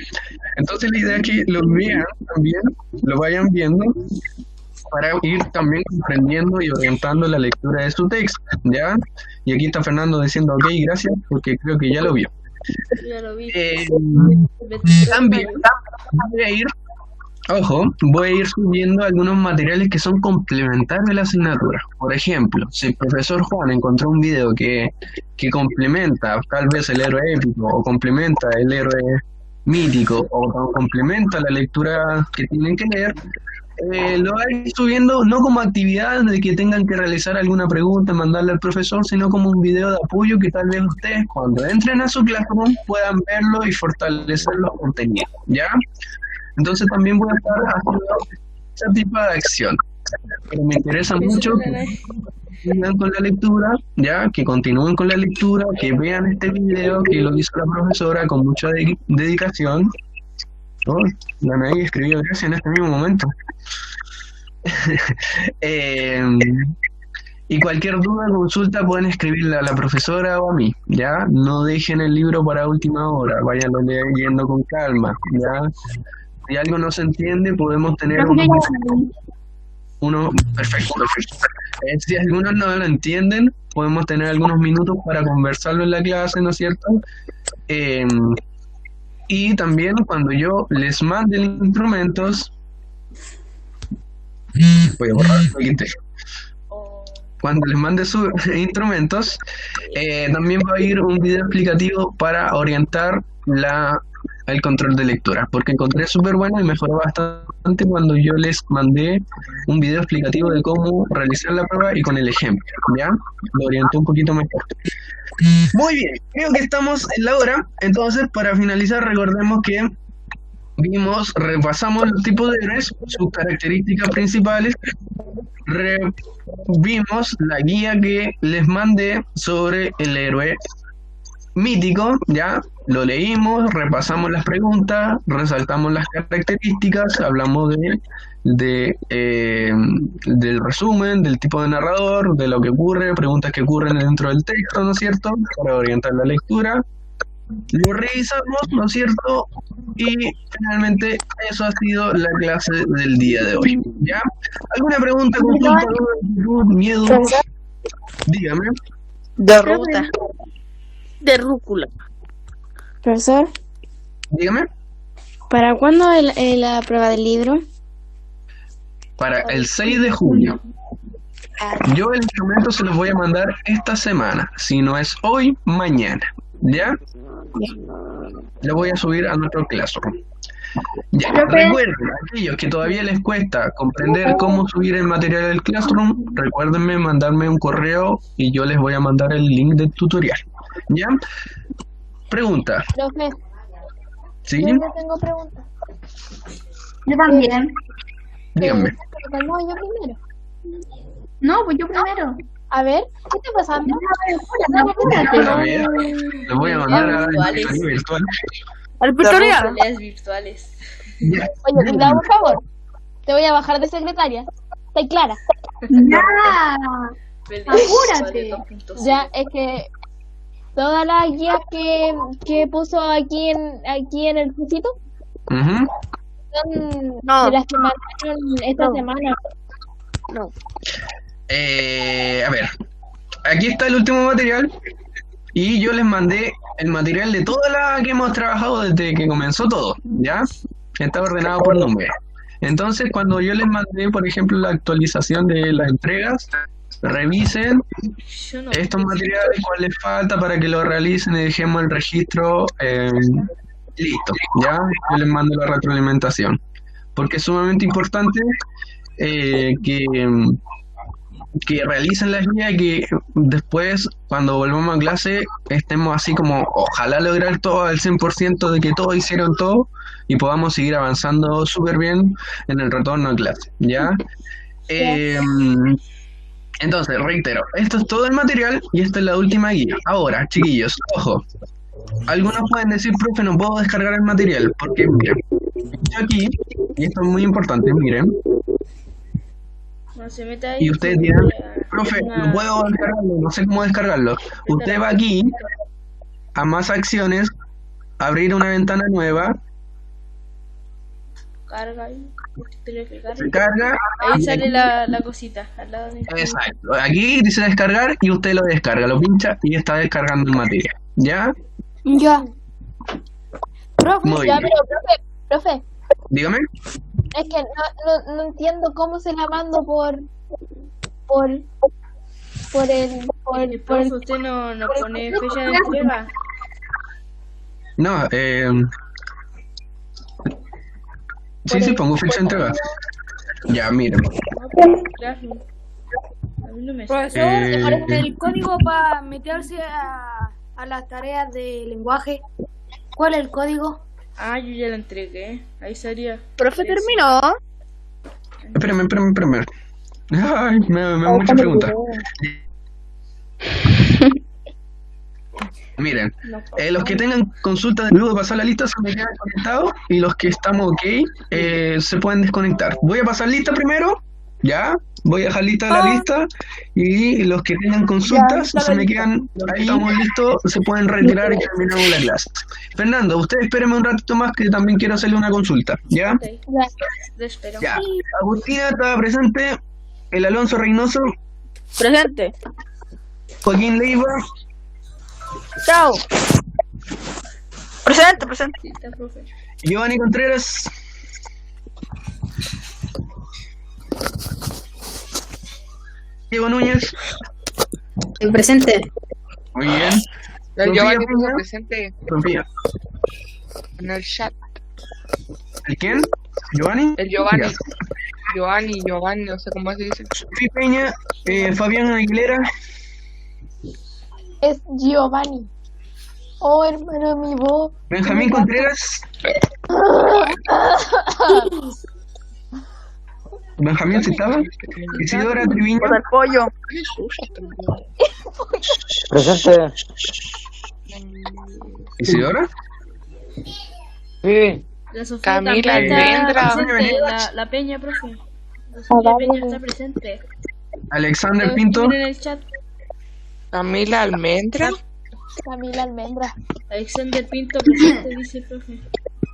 Speaker 2: Entonces la idea es que lo vean también, lo vayan viendo, para ir también comprendiendo y orientando la lectura de su texto, ¿ya? Y aquí está Fernando diciendo, ok, gracias, porque creo que ya lo vio.
Speaker 1: Ya lo vi.
Speaker 2: También voy a ir subiendo algunos materiales que son complementarios a la asignatura. Por ejemplo, si el profesor Juan encontró un video que complementa tal vez el héroe épico, o complementa el héroe mítico, o complementa la lectura que tienen que leer, lo va a ir subiendo no como actividad de que tengan que realizar alguna pregunta, mandarle al profesor, sino como un video de apoyo que tal vez ustedes, cuando entren a su classroom, puedan verlo y fortalecer los contenidos, ¿ya? Entonces también voy a estar haciendo ese tipo de acción. Pero me interesa mucho que sigan con la lectura, ¿ya? Que continúen con la lectura, que vean este video que lo hizo la profesora con mucha dedicación. Oh, la Nadia escribió gracias en este mismo momento. Y cualquier duda, consulta, pueden escribirle a la profesora o a mí, ¿ya? No dejen el libro para última hora, váyanlo leyendo con calma, ¿ya? Si algo no se entiende, podemos tener perfecto. Si algunos no lo entienden, podemos tener algunos minutos para conversarlo en la clase, ¿no es cierto? Y también cuando yo les mande los instrumentos, voy a borrar, lo quité. cuando les mande sus instrumentos, también va a ir un video explicativo para orientar el control de lectura, porque encontré súper bueno y mejoró bastante cuando yo les mandé un video explicativo de cómo realizar la prueba y con el ejemplo, ¿ya? Lo orientó un poquito mejor. Muy bien, creo que estamos en la hora, entonces para finalizar recordemos que repasamos los tipos de héroes, sus características principales, vimos la guía que les mandé sobre el héroe mítico, ya lo leímos, repasamos las preguntas, resaltamos las características, hablamos del resumen, del tipo de narrador, de lo que ocurre, preguntas que ocurren dentro del texto, ¿no es cierto?, para orientar la lectura. Lo revisamos, ¿no es cierto? Y finalmente eso ha sido la clase del día de hoy, ¿ya? ¿Alguna pregunta, consulta, duda, miedo? Dígame.
Speaker 7: De ruta. De rúcula.
Speaker 6: Profesor,
Speaker 2: Dígame.
Speaker 6: ¿para cuándo la prueba del libro?
Speaker 2: Para el 6 de junio. Yo el instrumento se los voy a mandar esta semana. Si no es hoy, mañana. ¿Ya? Lo voy a subir a nuestro Classroom. Ya, recuerden, aquellos que todavía les cuesta comprender cómo subir el material del Classroom, recuérdenme mandarme un correo y yo les voy a mandar el link del tutorial. ¿Ya? Pregunta.
Speaker 4: Profe,
Speaker 2: ¿Sí?
Speaker 4: yo no tengo preguntas.
Speaker 5: Yo también.
Speaker 2: Díganme.
Speaker 4: No, yo primero.
Speaker 5: No, pues yo primero.
Speaker 4: A ver, ¿qué está pasando?
Speaker 2: A ver, les voy a mandar a la virtual.
Speaker 7: Al tutorial.
Speaker 1: Peleas virtuales.
Speaker 2: Ya.
Speaker 4: Oye, Clara, por favor. Te voy a bajar de secretaria. ¿Está clara?
Speaker 5: Ya.
Speaker 1: Peleas
Speaker 5: Apúrate.
Speaker 1: virtuales 2.0.
Speaker 4: Ya, es que todas las guías que puso aquí en el sitio
Speaker 2: Ujú.
Speaker 4: son
Speaker 7: No.
Speaker 4: de las que mandaron esta
Speaker 7: No.
Speaker 4: semana.
Speaker 7: No.
Speaker 2: A ver, aquí está el último material y yo les mandé el material de toda la que hemos trabajado desde que comenzó todo, ¿ya? Está ordenado por nombre. Entonces, cuando yo les mandé, por ejemplo, la actualización de las entregas, revisen
Speaker 1: Yo no.
Speaker 2: estos materiales, cuál les falta para que lo realicen y dejemos el registro listo, ¿ya? Yo les mando la retroalimentación. Porque es sumamente importante que realicen la guía y que después, cuando volvamos a clase, estemos así como, ojalá lograr todo al 100% de que todos hicieron todo y podamos seguir avanzando súper bien en el retorno a clase, ¿ya? Entonces, reitero, esto es todo el material y esta es la última guía. Ahora, chiquillos, ojo, algunos pueden decir, profe, no puedo descargar el material, porque miren, yo aquí, y esto es muy importante, miren,
Speaker 1: No se meta ahí.
Speaker 2: y ustedes dirán, profe, no puedo descargarlo, no sé cómo descargarlo. Usted va aquí, a más acciones, abrir una ventana nueva,
Speaker 1: Carga ahí. Tiene que cargar.
Speaker 2: se carga,
Speaker 1: Ahí
Speaker 2: y
Speaker 1: sale
Speaker 2: aquí-
Speaker 1: la cosita. Al lado de
Speaker 2: exacto, aquí dice descargar y usted lo descarga, lo pincha y está descargando el material, ¿ya?
Speaker 6: Ya.
Speaker 4: Profe,
Speaker 2: Muy
Speaker 4: ya,
Speaker 2: bien.
Speaker 4: pero profe,
Speaker 2: Dígame.
Speaker 4: es que no entiendo cómo se la mando por el
Speaker 1: Profe, usted no pone fecha de entrega.
Speaker 2: No, sí, pongo fecha de entrega. Ya, miren.
Speaker 1: Claro. A mí no me sale.
Speaker 8: Profesor,
Speaker 2: Eh,
Speaker 8: el código para meterse a las tareas de lenguaje, ¿cuál es el código?
Speaker 1: Ah, yo ya la entregué. Ahí salía.
Speaker 7: Profe, terminó.
Speaker 2: Espérame. Ay, me muchas preguntas. Miren,
Speaker 1: No,
Speaker 2: los que tengan consultas luego de pasar la lista se me quedan conectados y los que estamos ok se pueden desconectar. Voy a pasar lista primero, ya, voy a dejar lista la lista y los que tengan consultas se me quedan, ahí estamos listos, se pueden retirar y terminamos la clase. Fernando, usted espéreme un ratito más que también quiero hacerle una consulta, ¿ya?
Speaker 1: ok. Te espero.
Speaker 2: Ya, Agustina estaba presente, el Alonso Reynoso,
Speaker 7: Presente.
Speaker 2: Joaquín Leiva,
Speaker 7: Chao. Presente.
Speaker 1: Sí, está, profe.
Speaker 2: Giovanni Contreras, Diego Núñez.
Speaker 8: Presente.
Speaker 2: Muy bien.
Speaker 9: El
Speaker 2: Sofía
Speaker 9: Giovanni
Speaker 2: Peña.
Speaker 9: estuvo presente
Speaker 2: Sofía.
Speaker 9: en el chat.
Speaker 2: ¿El quién? ¿Giovanni?
Speaker 9: El Giovanni.
Speaker 2: Ya.
Speaker 9: Giovanni, no sé cómo se dice.
Speaker 2: Sofía Peña. Fabián Aguilera.
Speaker 4: Es Giovanni. Oh, hermano, mi voz.
Speaker 2: Benjamín Contreras. Benjamín, ¿sí estaba? Isidora Triviño.
Speaker 7: Por el pollo.
Speaker 9: Qué susto.
Speaker 3: Presente.
Speaker 2: ¿Isidora?
Speaker 3: Sí.
Speaker 1: La Sofía
Speaker 9: Camila
Speaker 1: también está
Speaker 9: Almendra.
Speaker 1: presente. La Peña, profe. La Sofía Peña está presente.
Speaker 2: Alexander Pinto.
Speaker 1: Miren en el chat.
Speaker 9: Camila Almendra.
Speaker 4: Camila Almendra.
Speaker 1: Alexander Pinto presente, dice el profe.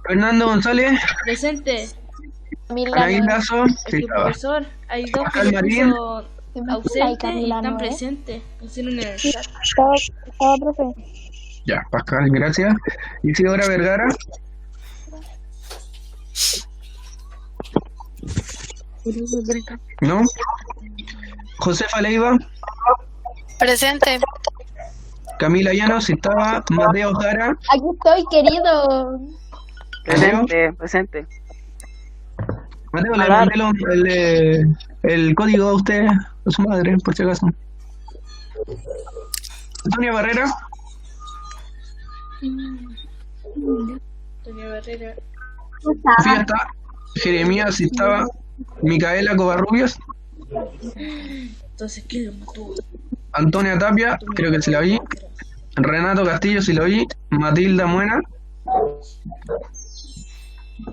Speaker 2: Fernando González.
Speaker 1: Presente.
Speaker 4: Camila
Speaker 2: Anaí
Speaker 4: Almendra.
Speaker 2: Lazo.
Speaker 1: Es
Speaker 2: Sí,
Speaker 1: que
Speaker 2: estaba.
Speaker 1: profesor, hay dos que
Speaker 2: Pascal
Speaker 1: se
Speaker 2: Marín.
Speaker 1: puso
Speaker 4: Ay,
Speaker 1: ausente y
Speaker 4: Camila,
Speaker 1: están
Speaker 4: ¿no?
Speaker 1: presentes. Pusieron en el chat.
Speaker 4: Estaba, profe.
Speaker 2: Ya, Pascal, gracias. Isidora Vergara. ¿No? Josefa Leiva.
Speaker 10: Presente.
Speaker 2: Camila Llanos, estaba. Mateo Jara.
Speaker 4: Aquí estoy, querido.
Speaker 7: Presente, presente.
Speaker 2: Mateo, le mandé el código a usted, a su madre, por si acaso. Antonia Barrera.
Speaker 1: Antonio Barrera.
Speaker 2: Sofía está. Jeremías estaba. Micaela Covarrubias.
Speaker 1: Entonces, ¿quién lo mató?
Speaker 2: Antonia Tapia, creo que se la vi. Renato Castillo, si lo vi. Matilda Muena.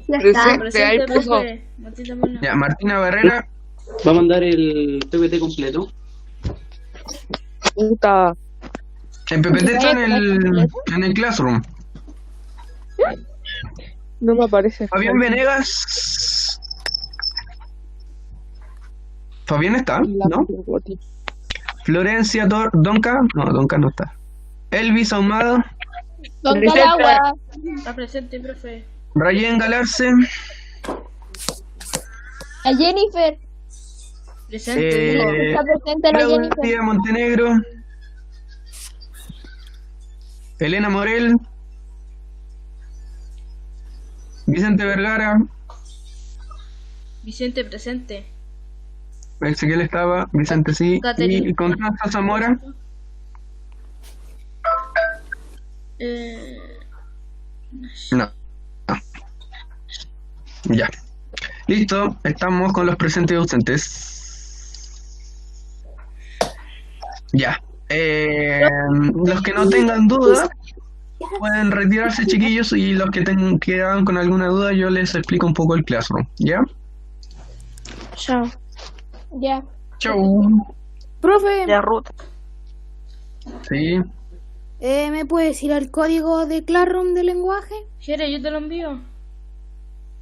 Speaker 5: Ya está.
Speaker 9: Presente, ahí puso.
Speaker 1: profe. Matilda Mona.
Speaker 2: Ya, Martina Barrera.
Speaker 11: Va a mandar el PPT completo.
Speaker 7: Puta.
Speaker 2: En PPT está en el Classroom.
Speaker 7: No me aparece.
Speaker 2: Fabián Venegas. Fabián está, ¿no? Florencia Donca. No, Donca no está. Elvis Ahumado.
Speaker 4: Don
Speaker 7: Presente.
Speaker 4: Calagua.
Speaker 1: Está presente, profe.
Speaker 2: Rayen Galarce.
Speaker 4: La Jennifer.
Speaker 1: Presente.
Speaker 4: Está presente la Jennifer.
Speaker 2: Claudia Montenegro. Elena Morel. Vicente Vergara.
Speaker 1: Vicente presente.
Speaker 2: Ezequiel estaba. Vicente sí.
Speaker 1: Catherine.
Speaker 2: Y Constanza Zamora. No. Ah. Ya. Listo. Estamos con los presentes y ausentes. Ya. Los que no tengan duda pueden retirarse, chiquillos, y los que quedan con alguna duda yo les explico un poco el Classroom. ¿Ya?
Speaker 6: Chao.
Speaker 4: Ya.
Speaker 2: Chau.
Speaker 8: Profe,
Speaker 7: Ya, Ruth.
Speaker 2: Sí.
Speaker 8: ¿me puede decir el código de Classroom de lenguaje?
Speaker 1: Jere, yo te lo envío.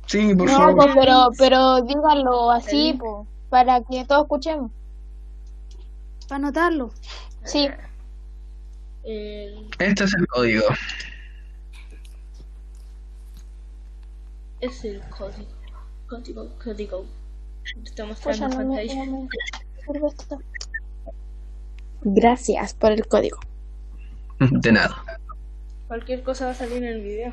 Speaker 2: Sí, por
Speaker 4: No,
Speaker 2: favor.
Speaker 4: pues, pero díganlo así, pues, para que todos escuchemos.
Speaker 8: Para anotarlo.
Speaker 4: Sí.
Speaker 2: Este es el código.
Speaker 1: Es el código. Está
Speaker 4: Pues
Speaker 1: mostrando
Speaker 4: ya
Speaker 1: en
Speaker 4: no me
Speaker 1: pantalla.
Speaker 4: sirve esto.
Speaker 6: Gracias por el código.
Speaker 2: De nada.
Speaker 1: Cualquier cosa va a salir en el video.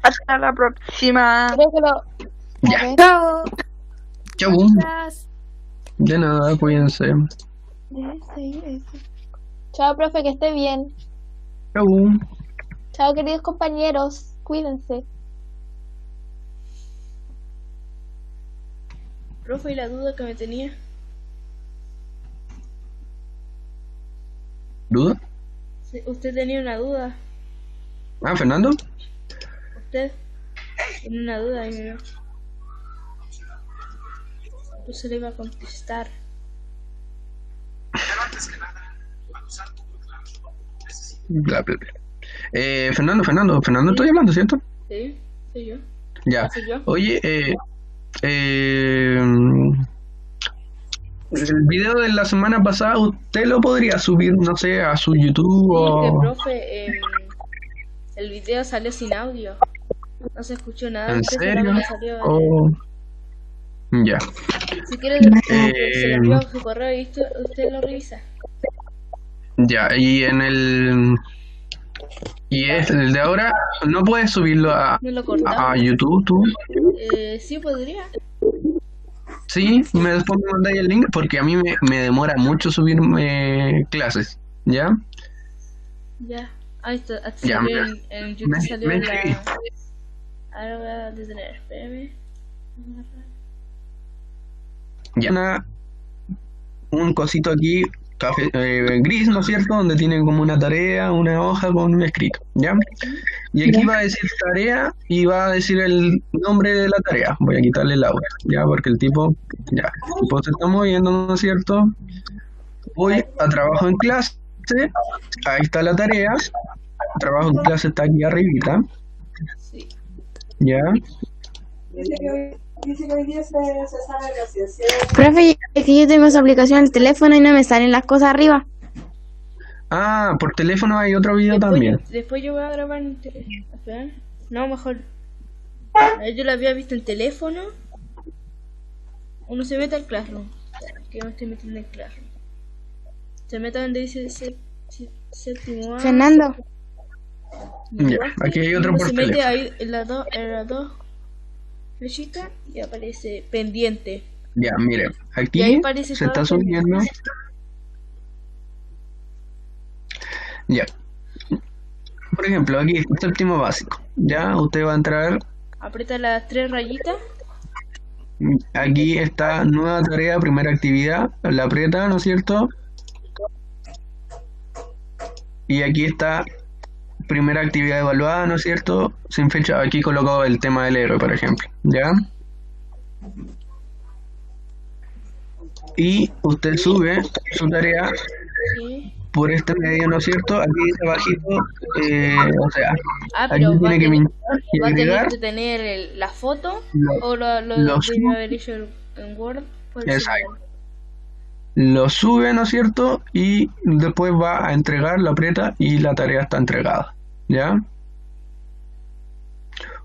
Speaker 7: Hasta la próxima.
Speaker 4: Creo que lo...
Speaker 2: Ya.
Speaker 4: A ver.
Speaker 8: Chao.
Speaker 2: Chau. De nada, cuídense.
Speaker 4: Chao, profe, que esté bien.
Speaker 2: Chau.
Speaker 4: Chao, queridos compañeros. Cuídense.
Speaker 1: Profe, ¿y la duda que me tenía?
Speaker 2: ¿Duda?
Speaker 1: Sí, usted tenía una duda.
Speaker 2: Ah, Fernando.
Speaker 1: Usted tiene una duda y me... Yo se le iba a contestar.
Speaker 2: Bla, bla, bla. Fernando, estoy llamando, ¿cierto?
Speaker 1: Sí, soy yo.
Speaker 2: Ya.
Speaker 1: ¿Soy yo?
Speaker 2: Oye, el video de la semana pasada, ¿usted lo podría subir, no sé, a su YouTube
Speaker 1: Sí,
Speaker 2: o...?
Speaker 1: que profe, el video salió sin audio. No se escuchó nada.
Speaker 2: ¿En
Speaker 1: usted
Speaker 2: serio?
Speaker 1: solamente salió
Speaker 2: O- Ya.
Speaker 1: Si quiere, se lo envío a su correo y usted lo revisa.
Speaker 2: Ya, y en el... Y el de ahora, ¿no puedes subirlo a YouTube tú?
Speaker 1: Sí, podría.
Speaker 2: Sí, después me mandáis el link porque a mí me demora mucho subir clases, ¿ya?
Speaker 1: Ya, ahí está,
Speaker 2: Ya,
Speaker 1: salió
Speaker 2: mira.
Speaker 1: en YouTube salió
Speaker 2: me
Speaker 1: la...
Speaker 2: escribí.
Speaker 1: Ahora voy a detener, espérame.
Speaker 2: Ya, un cosito aquí, gris, ¿no es cierto? Donde tiene como una tarea, una hoja con un escrito, ¿ya? Y aquí va a decir tarea y va a decir el nombre de la tarea. Voy a quitarle Laura, ¿ya? Porque el tipo se está moviendo, ¿no es cierto? Voy a trabajo en clase, ahí está la tarea, trabajo en clase está aquí arribita, ¿ya?
Speaker 12: Dice que hoy día se sabe la ciencia.
Speaker 6: Profe, es que yo tengo esa aplicación en el teléfono y no me salen las cosas arriba.
Speaker 2: Ah, por teléfono hay otro video también.
Speaker 1: Después yo voy a grabar en teléfono. Espera. No, mejor. Yo lo había visto en teléfono. Uno se mete al Classroom. Que me estoy metiendo en Classroom. Se mete donde dice séptimo A.
Speaker 6: Fernando.
Speaker 2: Ya, aquí hay otro por
Speaker 1: se mete
Speaker 2: teléfono.
Speaker 1: ahí en las dos flechitas y aparece pendiente.
Speaker 2: Ya, mire,
Speaker 1: Y
Speaker 2: aquí
Speaker 1: ahí aparece
Speaker 2: se
Speaker 1: todo
Speaker 2: está subiendo. Ya. Por ejemplo, aquí séptimo básico. Ya, usted va a entrar.
Speaker 1: Aprieta las 3 rayitas.
Speaker 2: Aquí está nueva tarea, primera actividad. La aprieta, ¿no es cierto? Y aquí está primera actividad evaluada, ¿no es cierto? Sin fecha. Aquí colocado el tema del héroe, por ejemplo. ¿Ya? Y usted sube su tarea por este medio, ¿no es cierto? Aquí dice abajito, o sea, aquí
Speaker 1: Pero
Speaker 2: tiene que pinchar y
Speaker 1: va a tener
Speaker 2: agregar.
Speaker 1: que tener la foto o lo
Speaker 2: los-
Speaker 1: debe haber hecho en Word. Por el
Speaker 2: Exacto. Lo sube, ¿no es cierto? Y después va a entregar, la aprieta y la tarea está entregada. ¿Ya?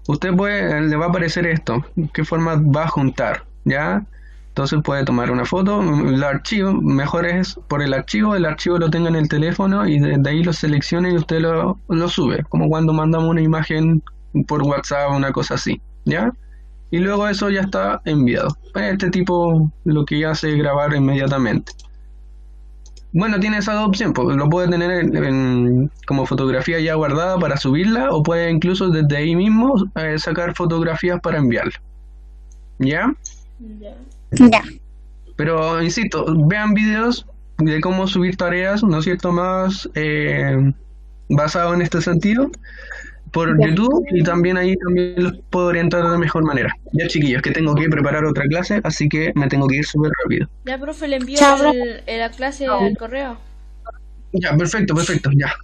Speaker 2: Usted le va a aparecer esto. ¿Qué forma va a juntar? ¿Ya? Entonces puede tomar una foto, el archivo, mejor es por el archivo lo tenga en el teléfono y de ahí lo seleccione y usted lo sube, como cuando mandamos una imagen por WhatsApp o una cosa así, ¿ya? Y luego eso ya está enviado. Este tipo lo que hace es grabar inmediatamente. Bueno, tiene esa opción, pues lo puede tener como fotografía ya guardada para subirla o puede incluso desde ahí mismo sacar fotografías para enviarla. ¿Ya?
Speaker 6: Ya.
Speaker 2: Pero insisto, vean videos de cómo subir tareas, ¿no es cierto? Más basado en este sentido por YouTube y también ahí también los puedo orientar de mejor manera. Ya, chiquillos, que tengo que preparar otra clase, así que me tengo que ir súper rápido.
Speaker 1: Ya, profe, le envío la clase al correo.
Speaker 2: Ya, perfecto, ya.